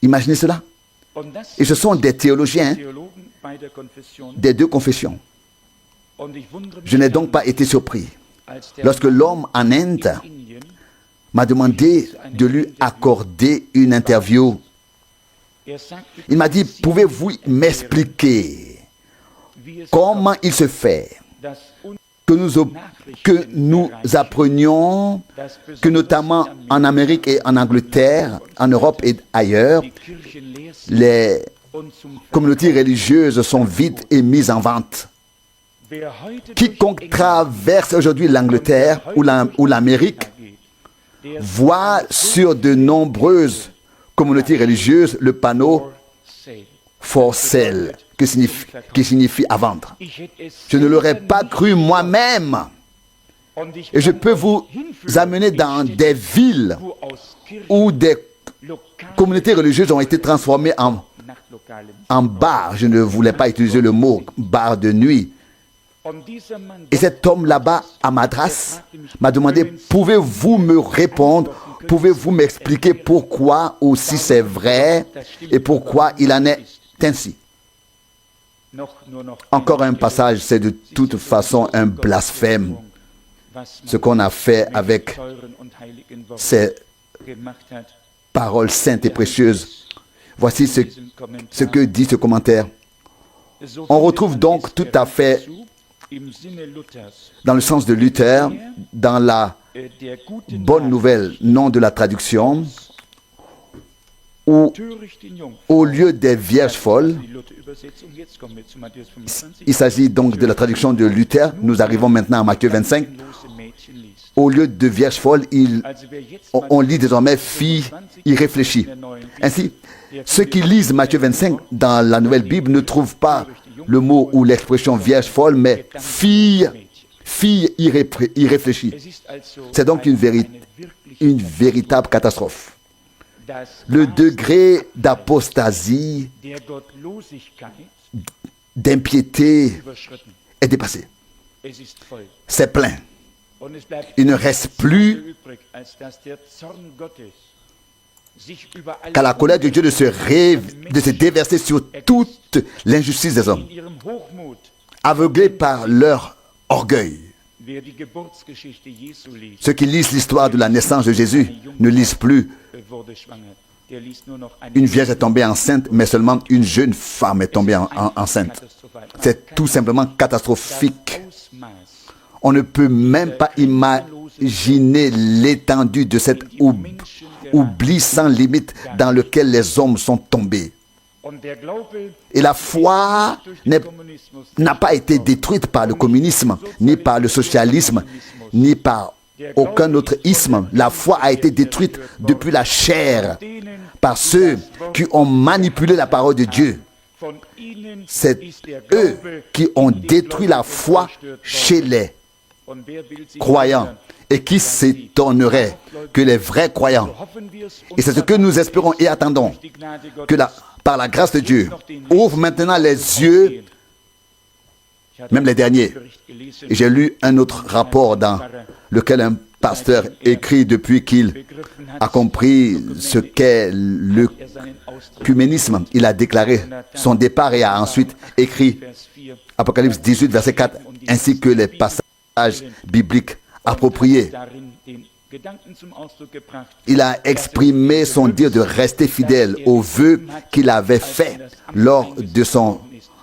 imaginer cela? Et ce sont des théologiens des deux confessions. Je n'ai donc pas été surpris lorsque l'homme en Inde m'a demandé de lui accorder une interview. Il m'a dit, pouvez-vous m'expliquer comment il se fait que nous apprenions que notamment en Amérique et en Angleterre, en Europe et ailleurs, les communautés religieuses sont vides et mises en vente. Quiconque traverse aujourd'hui l'Angleterre ou l'Amérique voit sur de nombreuses communautés religieuses le panneau for sale, qui signifie à vendre. Je ne l'aurais pas cru moi-même. Et je peux vous amener dans des villes où des communautés religieuses ont été transformées en bars. Je ne voulais pas utiliser le mot bar de nuit. Et cet homme là-bas à Madras m'a demandé, pouvez-vous me répondre, pouvez-vous m'expliquer pourquoi aussi c'est vrai et pourquoi il en est ainsi. Encore un passage, c'est de toute façon un blasphème, ce qu'on a fait avec ces paroles saintes et précieuses. Voici ce que dit ce commentaire. On retrouve donc tout à fait dans le sens de Luther, dans la bonne nouvelle, nom de la traduction, où au lieu des vierges folles, il s'agit donc de la traduction de Luther, nous arrivons maintenant à Matthieu 25, au lieu de vierges folles, on lit désormais filles irréfléchies. Ainsi, ceux qui lisent Matthieu 25 dans la Nouvelle Bible ne trouvent pas le mot ou l'expression vierge folle, mais fille irréfléchie. C'est donc une véritable catastrophe. Le degré d'apostasie, d'impiété est dépassé. C'est plein. Il ne reste plus qu'à la colère de Dieu de se déverser sur toute l'injustice des hommes, aveuglés par leur orgueil. Ceux qui lisent l'histoire de la naissance de Jésus ne lisent plus une vierge est tombée enceinte, mais seulement une jeune femme est tombée enceinte. C'est tout simplement catastrophique. On ne peut même pas imaginer l'étendue de cet oubli sans limite dans lequel les hommes sont tombés. Et la foi n'a pas été détruite par le communisme, ni par le socialisme, ni par aucun autre isme. La foi a été détruite depuis la chair par ceux qui ont manipulé la parole de Dieu. C'est eux qui ont détruit la foi chez les croyants et qui s'étonneraient que les vrais croyants, et c'est ce que nous espérons et attendons, que par la grâce de Dieu, ouvre maintenant les yeux même les derniers. Et j'ai lu un autre rapport dans lequel un pasteur écrit depuis qu'il a compris ce qu'est l'œcuménisme. Il a déclaré son départ et a ensuite écrit Apocalypse 18, verset 4, ainsi que les passages bibliques appropriés. Il a exprimé son désir de rester fidèle aux vœux qu'il avait faits lors de son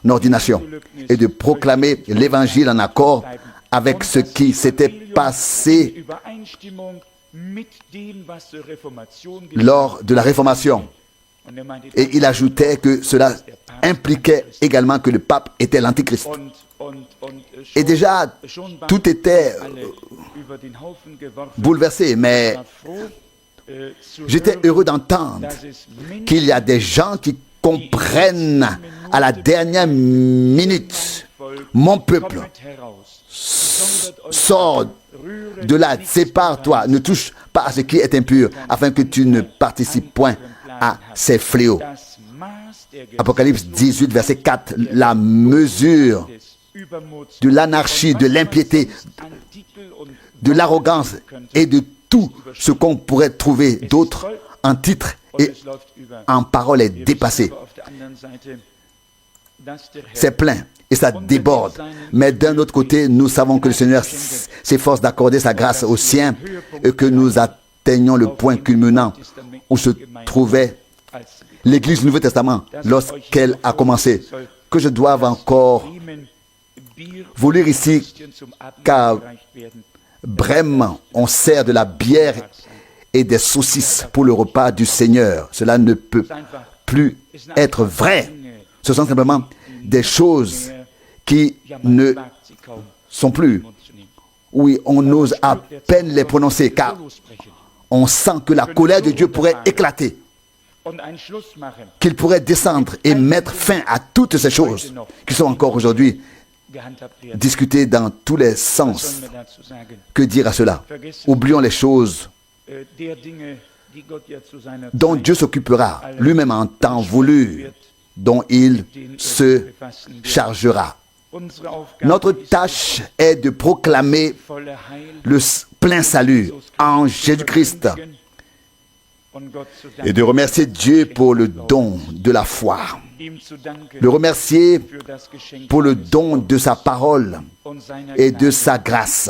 ordination et de proclamer l'évangile en accord avec ce qui s'était passé lors de la Réformation. Et il ajoutait que cela impliquait également que le pape était l'Antichrist. Et déjà, tout était bouleversé, mais j'étais heureux d'entendre qu'il y a des gens qui comprennent à la dernière minute, mon peuple, sors de là, sépare-toi, ne touche pas à ce qui est impur, afin que tu ne participes point à ces fléaux. Apocalypse 18, verset 4, la mesure de l'anarchie, de l'impiété, de l'arrogance et de tout ce qu'on pourrait trouver d'autre en titre et en parole est dépassé. C'est plein et ça déborde. Mais d'un autre côté, nous savons que le Seigneur s'efforce d'accorder sa grâce aux siens et que nous atteignons le point culminant où se trouvait l'Église du Nouveau Testament lorsqu'elle a commencé. Que je doive encore vous lire ici, car Brême, on sert de la bière et des saucisses pour le repas du Seigneur. Cela ne peut plus être vrai. Ce sont simplement des choses qui ne sont plus. Oui, on ose à peine les prononcer, car on sent que la colère de Dieu pourrait éclater, qu'il pourrait descendre et mettre fin à toutes ces choses qui sont encore aujourd'hui discutées dans tous les sens. Que dire à cela? Oublions les choses dont Dieu s'occupera lui-même en temps voulu, dont il se chargera. Notre tâche est de proclamer le plein salut en Jésus-Christ et de remercier Dieu pour le don de la foi, le remercier pour le don de sa parole et de sa grâce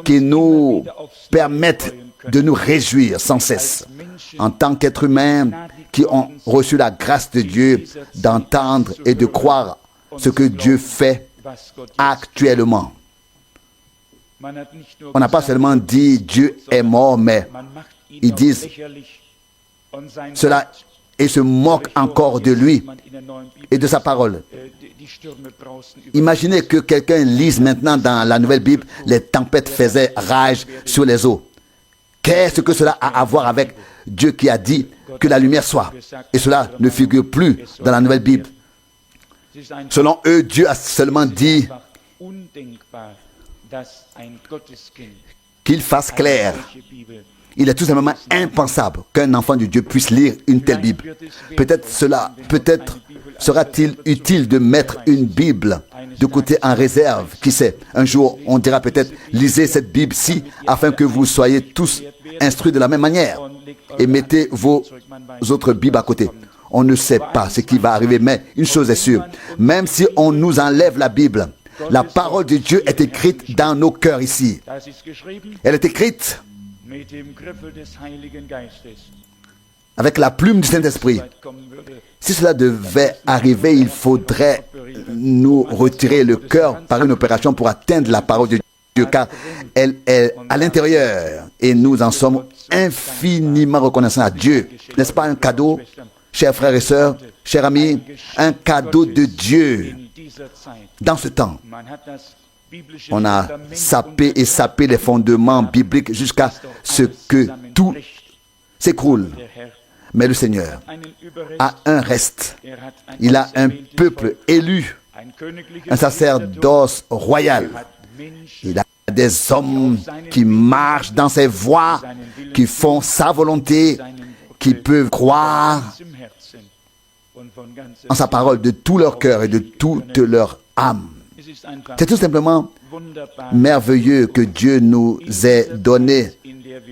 qui nous permettent de nous réjouir sans cesse en tant qu'êtres humains qui ont reçu la grâce de Dieu d'entendre et de croire ce que Dieu fait actuellement. On n'a pas seulement dit Dieu est mort, mais ils disent cela et se moquent encore de lui et de sa parole. Imaginez que quelqu'un lise maintenant dans la Nouvelle Bible, les tempêtes faisaient rage sur les eaux. Qu'est-ce que cela a à voir avec Dieu qui a dit que la lumière soit? Et cela ne figure plus dans la Nouvelle Bible. Selon eux, Dieu a seulement dit qu'il fasse clair. Il est tout simplement impensable qu'un enfant de Dieu puisse lire une telle Bible. Peut-être sera-t-il utile de mettre une Bible de côté en réserve. Qui sait, un jour on dira peut-être lisez cette Bible-ci afin que vous soyez tous instruits de la même manière et mettez vos autres Bibles à côté. On ne sait pas ce qui va arriver, mais une chose est sûre, même si on nous enlève la Bible, la parole de Dieu est écrite dans nos cœurs ici. Elle est écrite avec la plume du Saint-Esprit. Si cela devait arriver, il faudrait nous retirer le cœur par une opération pour atteindre la parole de Dieu, car elle est à l'intérieur et nous en sommes infiniment reconnaissants à Dieu. N'est-ce pas un cadeau, chers frères et sœurs, chers amis, un cadeau de Dieu dans ce temps? On a sapé et sapé les fondements bibliques jusqu'à ce que tout s'écroule. Mais le Seigneur a un reste. Il a un peuple élu, un sacerdoce royal. Il a des hommes qui marchent dans ses voies, qui font sa volonté, qui peuvent croire en sa parole de tout leur cœur et de toute leur âme. C'est tout simplement merveilleux que Dieu nous ait donné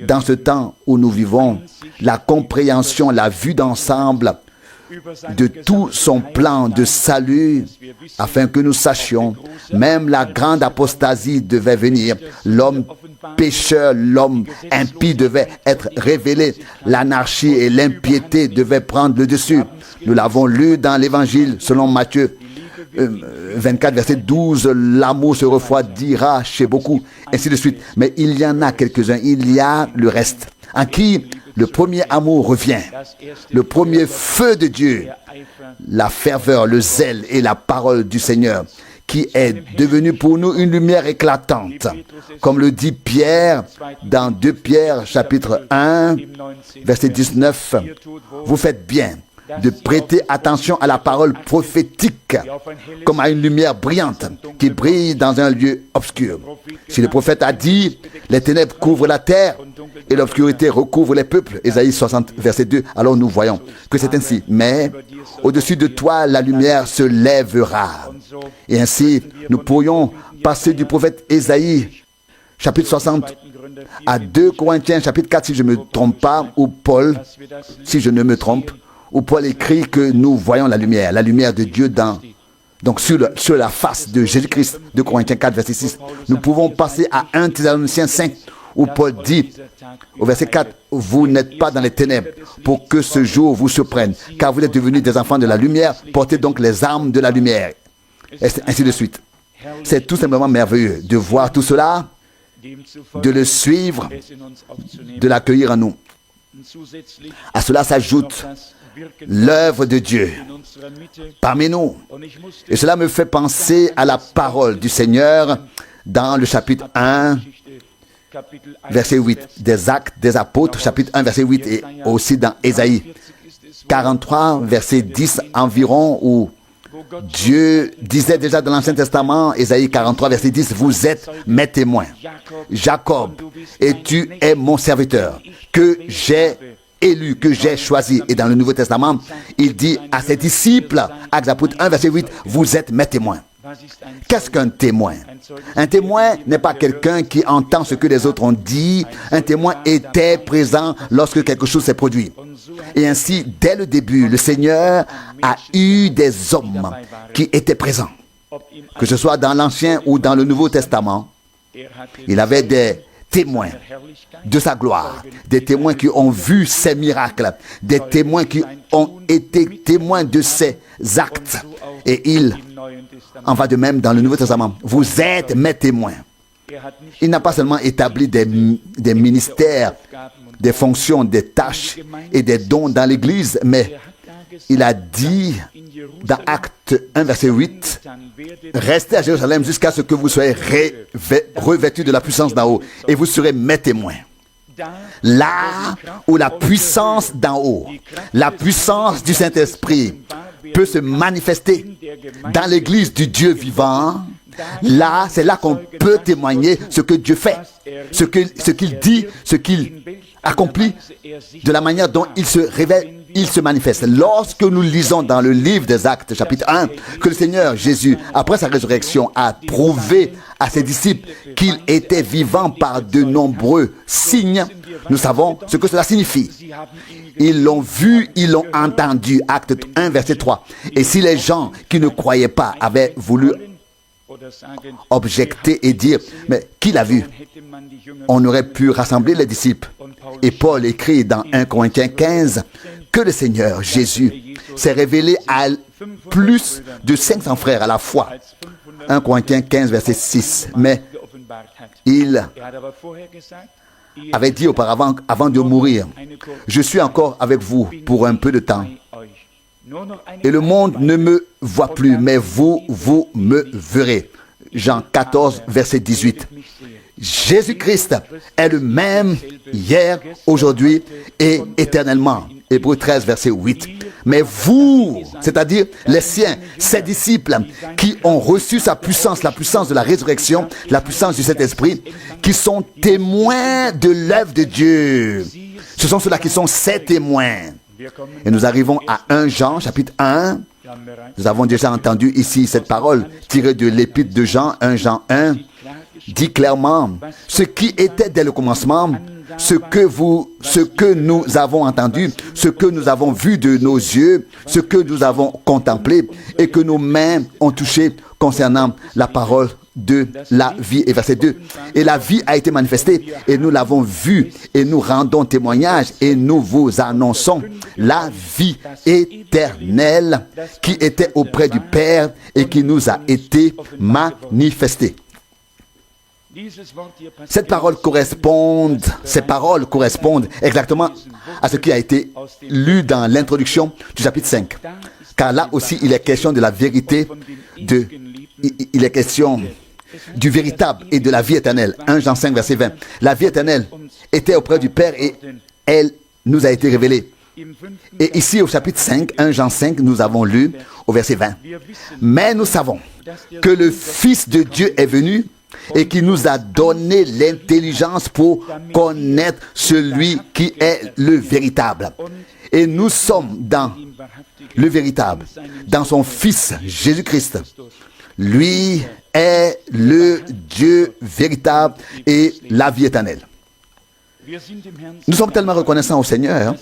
dans ce temps où nous vivons la compréhension, la vue d'ensemble de tout son plan de salut, afin que nous sachions, même la grande apostasie devait venir, l'homme pécheur, l'homme impie devait être révélé, l'anarchie et l'impiété devaient prendre le dessus. Nous l'avons lu dans l'Évangile selon Matthieu 24, verset 12, l'amour se refroidira chez beaucoup, ainsi de suite. Mais il y en a quelques-uns, il y a le reste, en qui le premier amour revient, le premier feu de Dieu, la ferveur, le zèle et la parole du Seigneur, qui est devenu pour nous une lumière éclatante. Comme le dit Pierre dans 2 Pierre, chapitre 1, verset 19, vous faites bien de prêter attention à la parole prophétique comme à une lumière brillante qui brille dans un lieu obscur. Si le prophète a dit « Les ténèbres couvrent la terre et l'obscurité recouvre les peuples » Ésaïe 60, verset 2, alors nous voyons que c'est ainsi. Mais au-dessus de toi, la lumière se lèvera. Et ainsi, nous pourrions passer du prophète Ésaïe, chapitre 60, à 2 Corinthiens, chapitre 4, si je ne me trompe pas, ou Paul, si je ne me trompe, où Paul écrit que nous voyons la lumière de Dieu donc sur la face de Jésus-Christ, de Corinthiens 4, verset 6. Nous pouvons passer à 1 Thessaloniciens 5, où Paul dit, au verset 4, « Vous n'êtes pas dans les ténèbres pour que ce jour vous surprenne, car vous êtes devenus des enfants de la lumière, portez donc les armes de la lumière. » Et ainsi de suite. C'est tout simplement merveilleux de voir tout cela, de le suivre, de l'accueillir en nous. À cela s'ajoute l'œuvre de Dieu parmi nous. Et cela me fait penser à la parole du Seigneur dans le chapitre 1, verset 8, des Actes des Apôtres, chapitre 1, verset 8, et aussi dans Ésaïe 43, verset 10 environ, où Dieu disait déjà dans l'Ancien Testament, Ésaïe 43, verset 10, « Vous êtes mes témoins, Jacob, et tu es mon serviteur, que j'ai élu, que j'ai choisi. » Et dans le Nouveau Testament, il dit à ses disciples, Actes des Apôtres 1, verset 8, « Vous êtes mes témoins. » Qu'est-ce qu'un témoin? Un témoin n'est pas quelqu'un qui entend ce que les autres ont dit. Un témoin était présent lorsque quelque chose s'est produit. Et ainsi, dès le début, le Seigneur a eu des hommes qui étaient présents. Que ce soit dans l'Ancien ou dans le Nouveau Testament, il avait des témoins de sa gloire, des témoins qui ont vu ses miracles, des témoins qui ont été témoins de ses actes. Et il en va de même dans le Nouveau Testament. Vous êtes mes témoins. Il n'a pas seulement établi des ministères, des fonctions, des tâches et des dons dans l'Église, mais il a dit dans Acte 1, verset 8, « Restez à Jérusalem jusqu'à ce que vous soyez revêtus de la puissance d'en haut, et vous serez mes témoins. » Là où la puissance d'en haut, la puissance du Saint-Esprit peut se manifester dans l'Église du Dieu vivant, là, c'est là qu'on peut témoigner ce que Dieu fait, ce qu'il dit, ce qu'il accomplit, de la manière dont il se révèle, il se manifeste. Lorsque nous lisons dans le livre des Actes, chapitre 1, que le Seigneur Jésus, après sa résurrection, a prouvé à ses disciples qu'il était vivant par de nombreux signes, nous savons ce que cela signifie. Ils l'ont vu, ils l'ont entendu. Acte 1, verset 3. Et si les gens qui ne croyaient pas avaient voulu objecter et dire, mais qui l'a vu? On aurait pu rassembler les disciples. Et Paul écrit dans 1 Corinthiens 15 que le Seigneur Jésus s'est révélé à plus de 500 frères à la fois. 1 Corinthiens 15, verset 6. Mais il avait dit auparavant, avant de mourir, « Je suis encore avec vous pour un peu de temps. Et le monde ne me voit plus, mais vous me verrez. » Jean 14, verset 18. Jésus-Christ est le même hier, aujourd'hui et éternellement. Hébreux 13, verset 8. Mais vous, c'est-à-dire les siens, ses disciples, qui ont reçu sa puissance, la puissance de la résurrection, la puissance du Saint-Esprit, qui sont témoins de l'œuvre de Dieu. Ce sont ceux-là qui sont ses témoins. Et nous arrivons à 1 Jean, chapitre 1, Nous avons déjà entendu ici cette parole tirée de l'épître de Jean, 1 Jean 1, dit clairement ce qui était dès le commencement, ce que nous avons entendu, ce que nous avons vu de nos yeux, ce que nous avons contemplé et que nos mains ont touché concernant la parole de la vie. Et verset 2. Et la vie a été manifestée et nous l'avons vue et nous rendons témoignage et nous vous annonçons la vie éternelle qui était auprès du Père et qui nous a été manifestée. Ces paroles correspondent exactement à ce qui a été lu dans l'introduction du chapitre 5. Car là aussi, il est question de la vérité, il est question du véritable et de la vie éternelle. 1 Jean 5, verset 20. La vie éternelle était auprès du Père et elle nous a été révélée. Et ici, au chapitre 5, 1 Jean 5, nous avons lu au verset 20. Mais nous savons que le Fils de Dieu est venu et qui nous a donné l'intelligence pour connaître celui qui est le véritable. Et nous sommes dans le véritable, dans son Fils Jésus-Christ. Lui est le Dieu véritable et la vie éternelle. Nous sommes tellement reconnaissants au Seigneur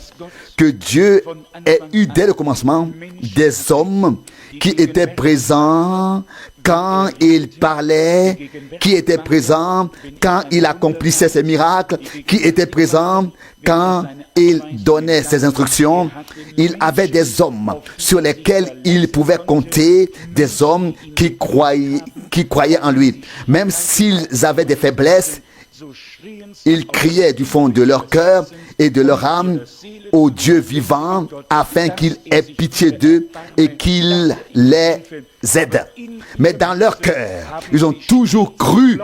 que Dieu ait eu dès le commencement des hommes qui étaient présents quand il parlait, qui étaient présents quand il accomplissait ses miracles, qui étaient présents quand il donnait ses instructions. Il avait des hommes sur lesquels il pouvait compter, des hommes qui croyaient en lui. Même s'ils avaient des faiblesses, ils criaient du fond de leur cœur et de leur âme au Dieu vivant afin qu'il ait pitié d'eux et qu'il les aide. Mais dans leur cœur, ils ont toujours cru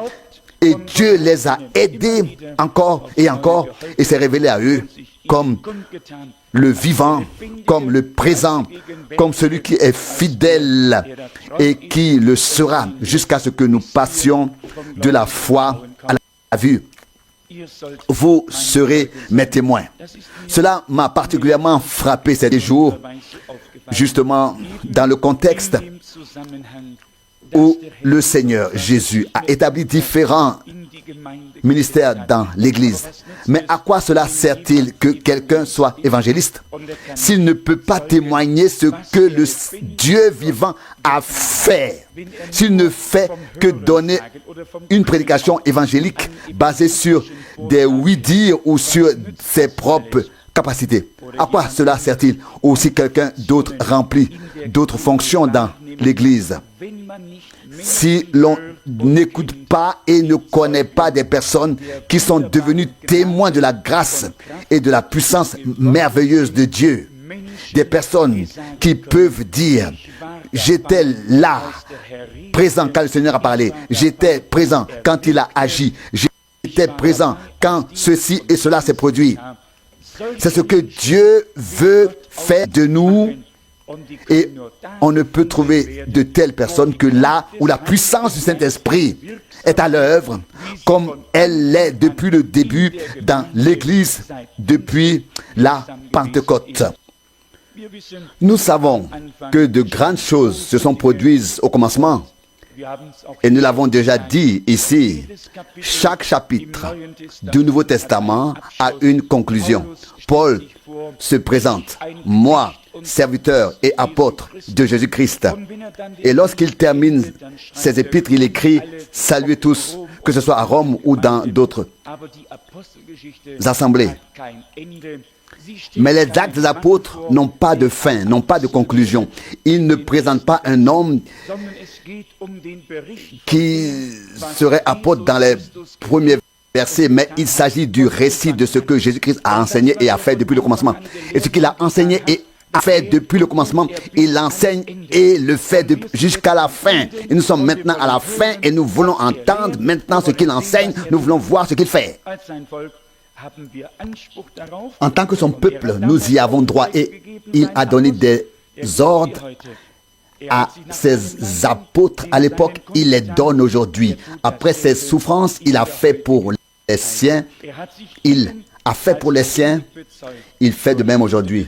et Dieu les a aidés encore et s'est révélé à eux comme le vivant, comme le présent, comme celui qui est fidèle et qui le sera jusqu'à ce que nous passions de la foi à la vue. Vous serez mes témoins. Cela m'a particulièrement frappé ces jours, justement dans le contexte où le Seigneur Jésus a établi différents ministères dans l'Église. Mais à quoi cela sert-il que quelqu'un soit évangéliste s'il ne peut pas témoigner ce que le Dieu vivant a fait? S'il ne fait que donner une prédication évangélique basée sur des oui-dire ou sur ses propres capacités. À quoi cela sert-il? Ou si quelqu'un d'autre remplit d'autres fonctions dans l'Église? Si l'on n'écoute pas et ne connaît pas des personnes qui sont devenues témoins de la grâce et de la puissance merveilleuse de Dieu, des personnes qui peuvent dire: j'étais là, présent quand le Seigneur a parlé, j'étais présent quand il a agi, j'étais présent quand ceci et cela s'est produit. C'est ce que Dieu veut faire de nous. Et on ne peut trouver de telles personnes que là où la puissance du Saint-Esprit est à l'œuvre, comme elle l'est depuis le début dans l'Église, depuis la Pentecôte. Nous savons que de grandes choses se sont produites au commencement. Et nous l'avons déjà dit ici, chaque chapitre du Nouveau Testament a une conclusion. Paul se présente: moi, serviteur et apôtre de Jésus-Christ. Et lorsqu'il termine ses épîtres, il écrit: saluez tous, que ce soit à Rome ou dans d'autres assemblées. Mais les actes des apôtres n'ont pas de fin, n'ont pas de conclusion. Ils ne présentent pas un homme qui serait apôtre dans les premiers versets, mais il s'agit du récit de ce que Jésus-Christ a enseigné et a fait depuis le commencement. Et ce qu'il a enseigné et a fait depuis le commencement, il l'enseigne et le fait jusqu'à la fin. Et nous sommes maintenant à la fin et nous voulons entendre maintenant ce qu'il enseigne, nous voulons voir ce qu'il fait. En tant que son peuple, nous y avons droit et il a donné des ordres à ses apôtres à l'époque, il les donne aujourd'hui. Après ses souffrances, il a fait pour les siens, il a fait pour les siens, il fait de même aujourd'hui.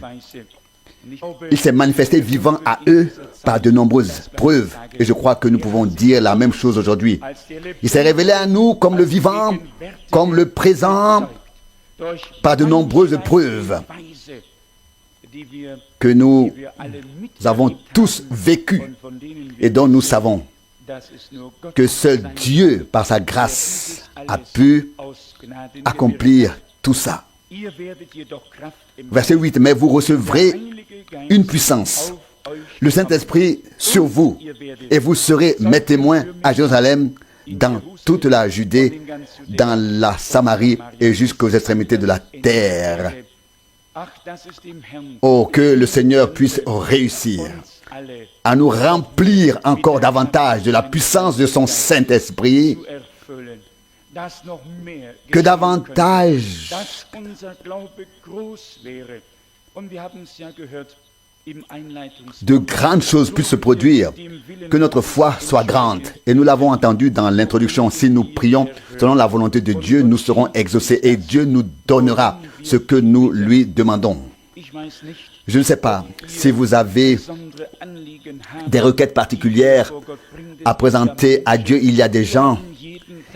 Il s'est manifesté vivant à eux par de nombreuses preuves. Et je crois que nous pouvons dire la même chose aujourd'hui. Il s'est révélé à nous comme le vivant, comme le présent, par de nombreuses preuves que nous avons tous vécues et dont nous savons que seul Dieu, par sa grâce, a pu accomplir tout ça. Verset 8, mais vous recevrez une puissance, le Saint-Esprit sur vous, et vous serez mes témoins à Jérusalem, dans toute la Judée, dans la Samarie et jusqu'aux extrémités de la terre. Oh, que le Seigneur puisse réussir à nous remplir encore davantage de la puissance de son Saint-Esprit, que davantage de grandes choses puissent se produire, que notre foi soit grande. Et nous l'avons entendu dans l'introduction, si nous prions selon la volonté de Dieu, nous serons exaucés et Dieu nous donnera ce que nous lui demandons. Je ne sais pas si vous avez des requêtes particulières à présenter à Dieu. Il y a des gens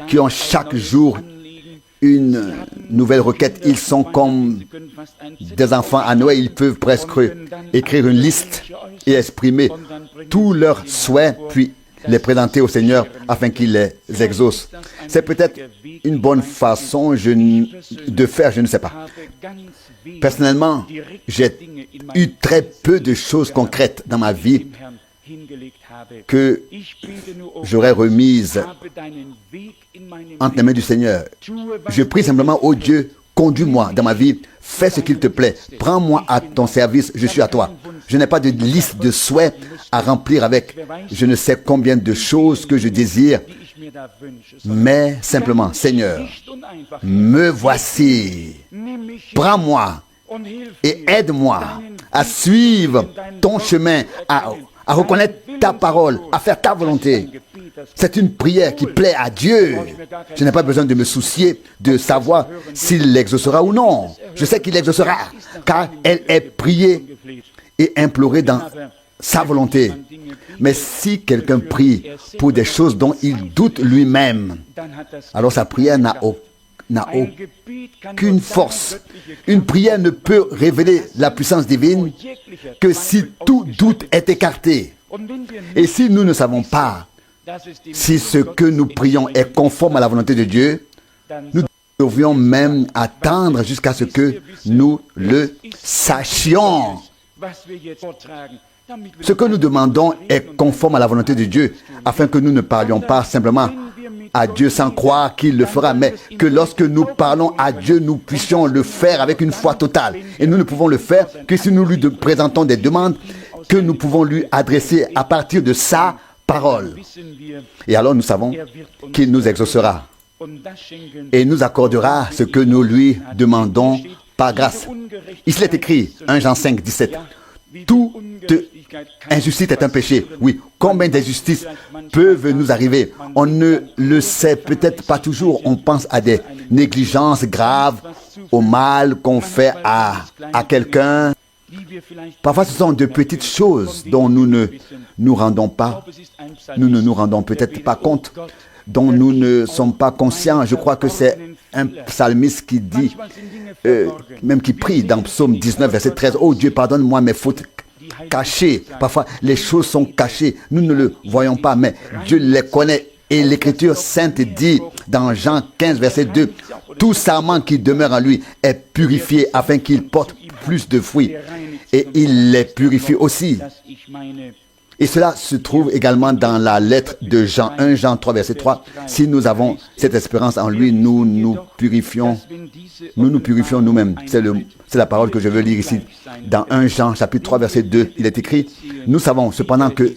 qui ont chaque jour une nouvelle requête. Ils sont comme des enfants à Noël. Ils peuvent presque écrire une liste et exprimer tous leurs souhaits, puis les présenter au Seigneur afin qu'il les exauce. C'est peut-être une bonne façon de faire, je ne sais pas. Personnellement, j'ai eu très peu de choses concrètes dans ma vie que j'aurais remises entre les mains du Seigneur. Je prie simplement, ô Dieu, conduis-moi dans ma vie, fais ce qu'il te plaît, prends-moi à ton service, je suis à toi. Je n'ai pas de liste de souhaits à remplir avec je ne sais combien de choses que je désire, mais simplement, Seigneur, me voici, prends-moi et aide-moi à suivre ton chemin, à reconnaître ta parole, à faire ta volonté. C'est une prière qui plaît à Dieu. Je n'ai pas besoin de me soucier de savoir s'il l'exaucera ou non. Je sais qu'il l'exaucera, car elle est priée et implorée dans sa volonté. Mais si quelqu'un prie pour des choses dont il doute lui-même, alors sa prière n'a aucune force. Une prière ne peut révéler la puissance divine que si tout doute est écarté. Et si nous ne savons pas si ce que nous prions est conforme à la volonté de Dieu, nous devrions même attendre jusqu'à ce que nous le sachions. Ce que nous demandons est conforme à la volonté de Dieu, afin que nous ne parlions pas simplement à Dieu sans croire qu'il le fera, mais que lorsque nous parlons à Dieu, nous puissions le faire avec une foi totale. Et nous ne pouvons le faire que si nous lui présentons des demandes que nous pouvons lui adresser à partir de sa parole. Et alors nous savons qu'il nous exaucera et nous accordera ce que nous lui demandons par grâce. Il est écrit, 1 Jean 5, 17, toute injustice est un péché. Oui, combien d'injustices peuvent nous arriver? On ne le sait peut-être pas toujours. On pense à des négligences graves, au mal qu'on fait à quelqu'un. Parfois, ce sont de petites choses dont nous ne nous rendons peut-être pas compte, dont nous ne sommes pas conscients. Je crois que c'est un psalmiste qui dit, même qui prie dans Psaume 19, verset 13, « Oh Dieu, pardonne-moi mes fautes cachées. » Parfois, les choses sont cachées. Nous ne le voyons pas, mais Dieu les connaît. Et l'Écriture sainte dit dans Jean 15, verset 2, « Tout sarment qui demeure en lui est purifié afin qu'il porte plus de fruits. » Et il les purifie aussi. Et cela se trouve également dans la lettre de Jean, 1 Jean 3, verset 3. Si nous avons cette espérance en lui, nous nous purifions nous-mêmes. C'est la parole que je veux lire ici. Dans 1 Jean, chapitre 3, verset 2, il est écrit, nous savons cependant que,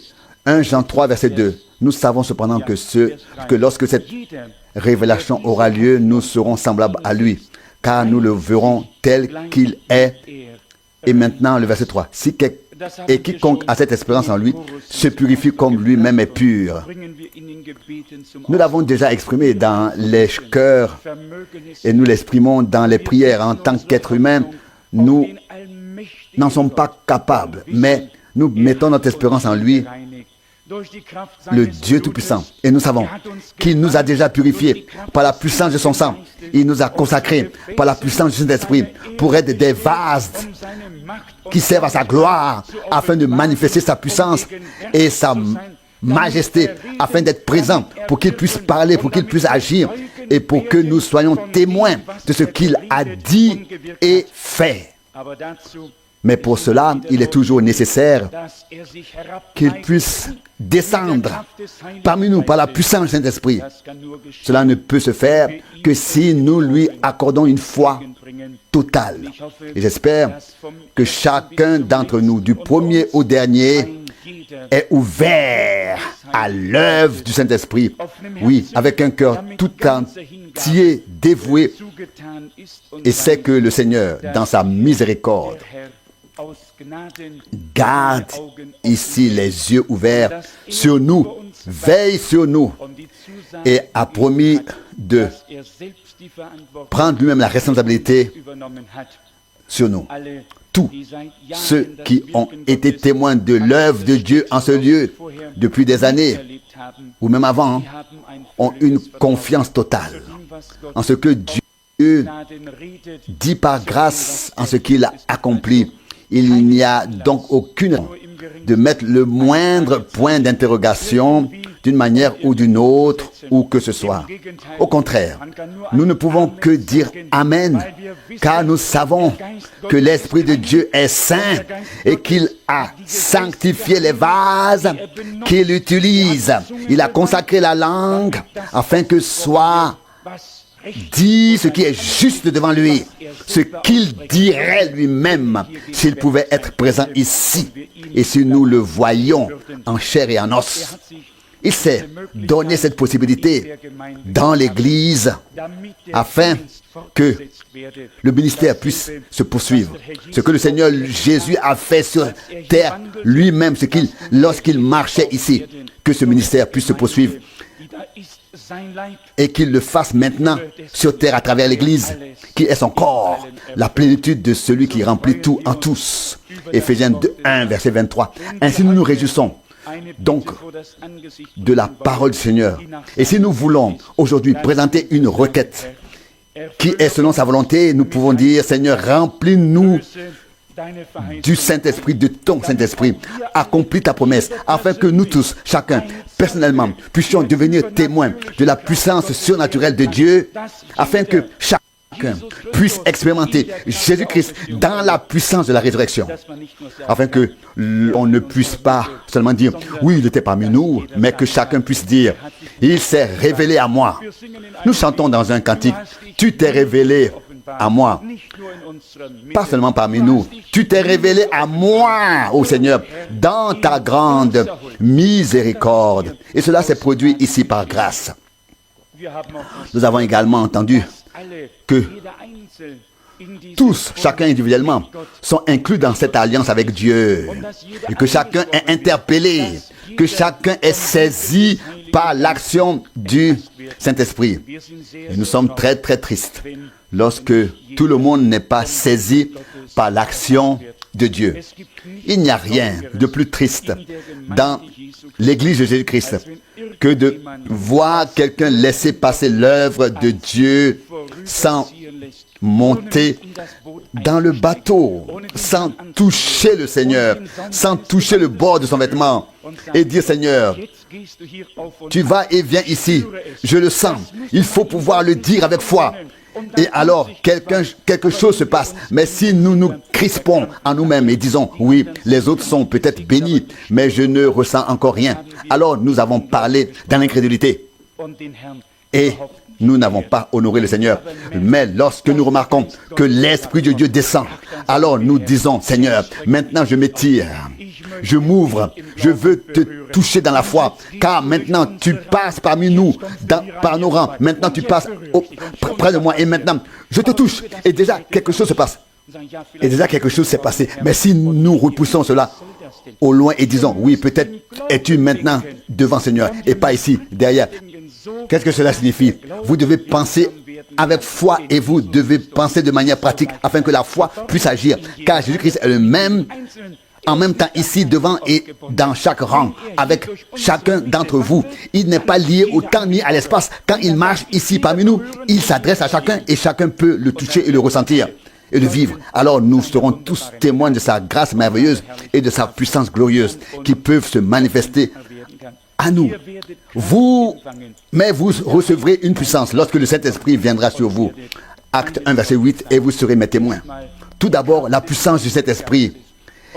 1 Jean 3, verset 2, nous savons cependant que lorsque cette révélation aura lieu, nous serons semblables à lui, car nous le verrons tel qu'il est. Et maintenant, le verset 3. Et quiconque a cette espérance en lui se purifie comme lui-même est pur. Nous l'avons déjà exprimé dans les chœurs et nous l'exprimons dans les prières. En tant qu'être humain, nous n'en sommes pas capables, mais nous mettons notre espérance en lui, le Dieu Tout-Puissant. Et nous savons qu'il nous a déjà purifiés par la puissance de son sang. Il nous a consacrés par la puissance du Saint-Esprit pour être des vases qui servent à sa gloire afin de manifester sa puissance et sa majesté, afin d'être présent, pour qu'il puisse parler, pour qu'il puisse agir et pour que nous soyons témoins de ce qu'il a dit et fait. Mais pour cela, il est toujours nécessaire qu'il puisse descendre parmi nous par la puissance du Saint-Esprit. Cela ne peut se faire que si nous lui accordons une foi totale. Et j'espère que chacun d'entre nous, du premier au dernier, est ouvert à l'œuvre du Saint-Esprit. Oui, avec un cœur tout entier, dévoué, et sait que le Seigneur, dans sa miséricorde, garde ici les yeux ouverts sur nous, veille sur nous et a promis de prendre lui-même la responsabilité sur nous. Tous ceux qui ont été témoins de l'œuvre de Dieu en ce lieu depuis des années ou même avant ont une confiance totale en ce que Dieu dit par grâce en ce qu'il a accompli. Il n'y a donc aucune raison de mettre le moindre point d'interrogation d'une manière ou d'une autre, ou que ce soit. Au contraire, nous ne pouvons que dire Amen, car nous savons que l'Esprit de Dieu est saint et qu'il a sanctifié les vases qu'il utilise. Il a consacré la langue afin que soit dit ce qui est juste devant lui, ce qu'il dirait lui-même s'il pouvait être présent ici et si nous le voyions en chair et en os. Il s'est donné cette possibilité dans l'Église afin que le ministère puisse se poursuivre. Ce que le Seigneur Jésus a fait sur terre lui-même, lorsqu'il marchait ici, que ce ministère puisse se poursuivre et qu'il le fasse maintenant sur terre à travers l'Église, qui est son corps, la plénitude de celui qui remplit tout en tous. Éphésiens 1, verset 23. Ainsi nous nous réjouissons donc de la parole du Seigneur. Et si nous voulons aujourd'hui présenter une requête qui est selon sa volonté, nous pouvons dire: Seigneur, remplis-nous du Saint-Esprit, de ton Saint-Esprit. Accomplis ta promesse, afin que nous tous, chacun, personnellement, puissions devenir témoins de la puissance surnaturelle de Dieu, afin que chacun puisse expérimenter Jésus-Christ dans la puissance de la résurrection, afin que l'on ne puisse pas seulement dire oui, il était parmi nous, mais que chacun puisse dire: il s'est révélé à moi. Nous chantons dans un cantique: tu t'es révélé à moi, pas seulement parmi nous, tu t'es révélé à moi, ô Seigneur, dans ta grande miséricorde. Et cela s'est produit ici par grâce. Nous avons également entendu que tous, chacun individuellement, sont inclus dans cette alliance avec Dieu, et que chacun est interpellé, que chacun est saisi par l'action du Saint-Esprit. Et nous sommes très très tristes lorsque tout le monde n'est pas saisi par l'action de Dieu. Il n'y a rien de plus triste dans l'Église de Jésus-Christ que de voir quelqu'un laisser passer l'œuvre de Dieu sans monter dans le bateau, sans toucher le Seigneur, sans toucher le bord de son vêtement et dire: Seigneur, tu vas et viens ici, je le sens, il faut pouvoir le dire avec foi. Et alors, quelque chose se passe. Mais si nous nous crispons en nous-mêmes et disons: oui, les autres sont peut-être bénis, mais je ne ressens encore rien, alors nous avons parlé dans l'incrédulité. Et nous n'avons pas honoré le Seigneur. Mais lorsque nous remarquons que l'Esprit de Dieu descend, alors nous disons: Seigneur, maintenant je m'étire, je m'ouvre, je veux te toucher dans la foi, car maintenant tu passes parmi nous, par nos rangs, maintenant tu passes près de moi, et maintenant je te touche, et déjà quelque chose se passe. Et déjà quelque chose s'est passé. Mais si nous repoussons cela au loin et disons: oui, peut-être es-tu maintenant devant Seigneur, et pas ici, derrière. Qu'est-ce que cela signifie? Vous devez penser avec foi et vous devez penser de manière pratique afin que la foi puisse agir. Car Jésus-Christ est le même en même temps ici, devant et dans chaque rang, avec chacun d'entre vous. Il n'est pas lié au temps ni à l'espace. Quand il marche ici parmi nous, il s'adresse à chacun et chacun peut le toucher et le ressentir et le vivre. Alors nous serons tous témoins de sa grâce merveilleuse et de sa puissance glorieuse qui peuvent se manifester à nous. Mais vous recevrez une puissance lorsque le Saint-Esprit viendra sur vous. Acte 1, verset 8, et vous serez mes témoins. Tout d'abord, la puissance du Saint-Esprit.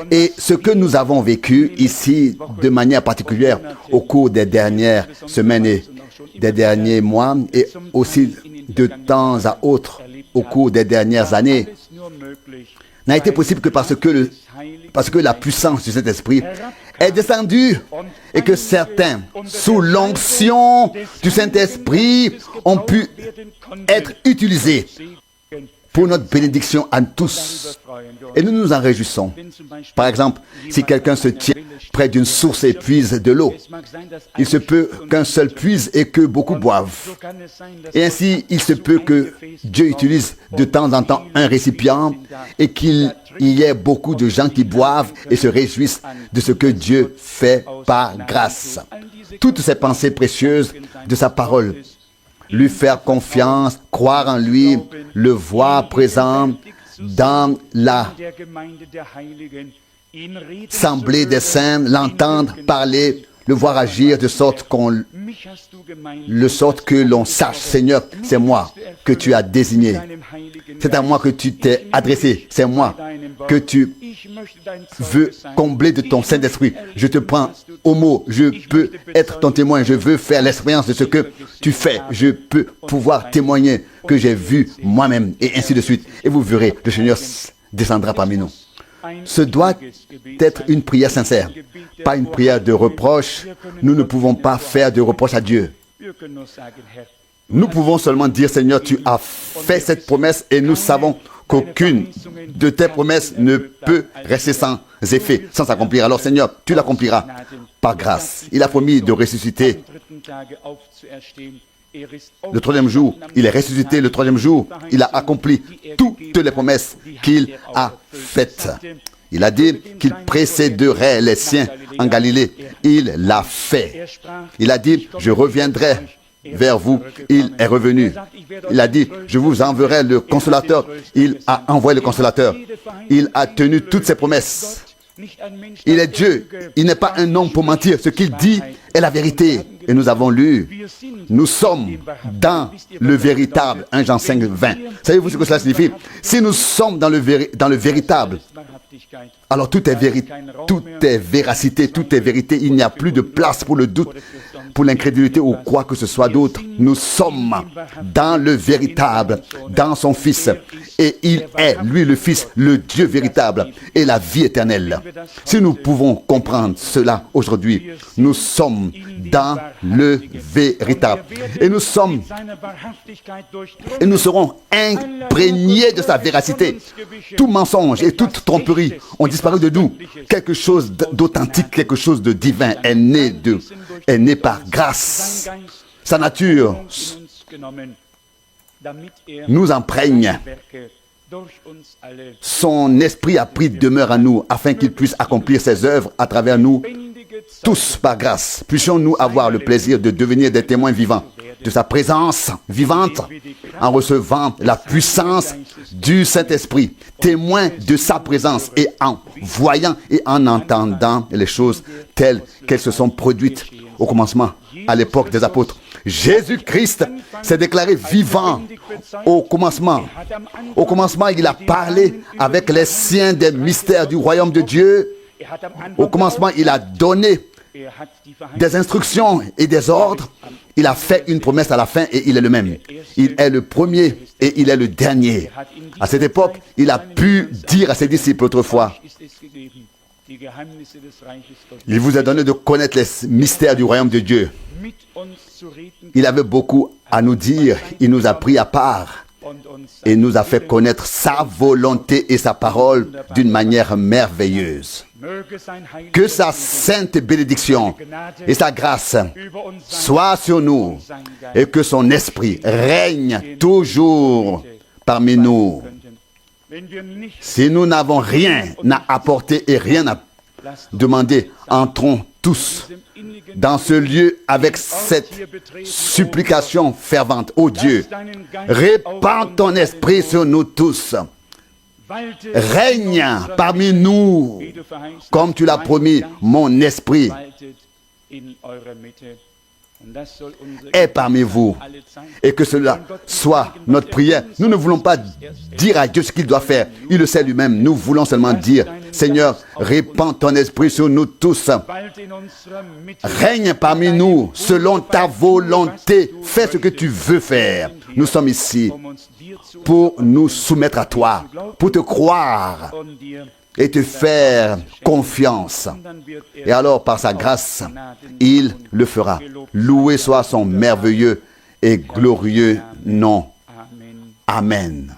Et ce que nous avons vécu ici de manière particulière au cours des dernières semaines et des derniers mois et aussi de temps à autre au cours des dernières années n'a été possible que parce que la puissance du Saint-Esprit est descendue et que certains, sous l'onction du Saint-Esprit, ont pu être utilisés pour notre bénédiction à tous. Et nous nous en réjouissons. Par exemple, si quelqu'un se tient près d'une source et puise de l'eau, il se peut qu'un seul puise et que beaucoup boivent. Et ainsi, il se peut que Dieu utilise de temps en temps un récipient et qu'il y ait beaucoup de gens qui boivent et se réjouissent de ce que Dieu fait par grâce. Toutes ces pensées précieuses de sa parole, lui faire confiance, croire en lui, le voir présent dans l'assemblée des saints, l'entendre parler, le voir agir de sorte que l'on sache, Seigneur, c'est moi que tu as désigné. C'est à moi que tu t'es adressé. C'est moi que tu veux combler de ton Saint-Esprit. Je te prends au mot. Je peux être ton témoin. Je veux faire l'expérience de ce que tu fais. Je peux pouvoir témoigner que j'ai vu moi-même et ainsi de suite. Et vous verrez, le Seigneur descendra parmi nous. Ce doit être une prière sincère, pas une prière de reproche. Nous ne pouvons pas faire de reproche à Dieu. Nous pouvons seulement dire, Seigneur, tu as fait cette promesse et nous savons qu'aucune de tes promesses ne peut rester sans effet, sans s'accomplir. Alors, Seigneur, tu l'accompliras par grâce. Il a promis de ressusciter le troisième jour. Il est ressuscité le troisième jour. Il a accompli toutes les promesses qu'il a faites. Il a dit qu'il précéderait les siens en Galilée. Il l'a fait. Il a dit, je reviendrai vers vous. Il est revenu. Il a dit, je vous enverrai le consolateur. Il a envoyé le consolateur. Il a tenu toutes ses promesses. Il est Dieu. Il n'est pas un homme pour mentir. Ce qu'il dit est la vérité. Et nous avons lu, nous sommes dans le véritable. 1 Jean 5, 20. Savez-vous ce que cela signifie? Si nous sommes dans le véritable, alors tout est véracité, tout est vérité. Il n'y a plus de place pour le doute, pour l'incrédulité ou quoi que ce soit d'autre. Nous sommes dans le véritable, dans son Fils. Et il est, lui le Fils, le Dieu véritable et la vie éternelle. Si nous pouvons comprendre cela aujourd'hui, nous sommes dans le véritable. Et nous serons imprégnés de sa véracité. Tout mensonge et toute tromperie ont disparu de nous. Quelque chose d'authentique, quelque chose de divin est né par grâce. Sa nature nous imprègne. Son esprit a pris demeure en nous afin qu'il puisse accomplir ses œuvres à travers nous. Tous par grâce, puissions-nous avoir le plaisir de devenir des témoins vivants de sa présence vivante en recevant la puissance du Saint-Esprit, témoins de sa présence et en voyant et en entendant les choses telles qu'elles se sont produites au commencement, à l'époque des apôtres. Jésus-Christ s'est déclaré vivant au commencement. Au commencement, il a parlé avec les siens des mystères du royaume de Dieu. Au commencement, il a donné des instructions et des ordres. Il a fait une promesse à la fin et il est le même. Il est le premier et il est le dernier. À cette époque, il a pu dire à ses disciples autrefois, il vous a donné de connaître les mystères du royaume de Dieu. Il avait beaucoup à nous dire. Il nous a pris à part et nous a fait connaître sa volonté et sa parole d'une manière merveilleuse. Que sa sainte bénédiction et sa grâce soient sur nous et que son esprit règne toujours parmi nous. Si nous n'avons rien à apporter et rien à demander, entrons tous dans ce lieu avec cette supplication fervente. Ô Dieu, répands ton esprit sur nous tous. Règne parmi nous, comme tu l'as promis, mon esprit est parmi vous. Et que cela soit notre prière. Nous ne voulons pas dire à Dieu ce qu'il doit faire. Il le sait lui-même. Nous voulons seulement dire, Seigneur, répands ton esprit sur nous tous. Règne parmi nous selon ta volonté. Fais ce que tu veux faire. Nous sommes ici pour nous soumettre à toi, pour te croire et te faire confiance. Et alors, par sa grâce, il le fera. Loué soit son merveilleux et glorieux nom. Amen.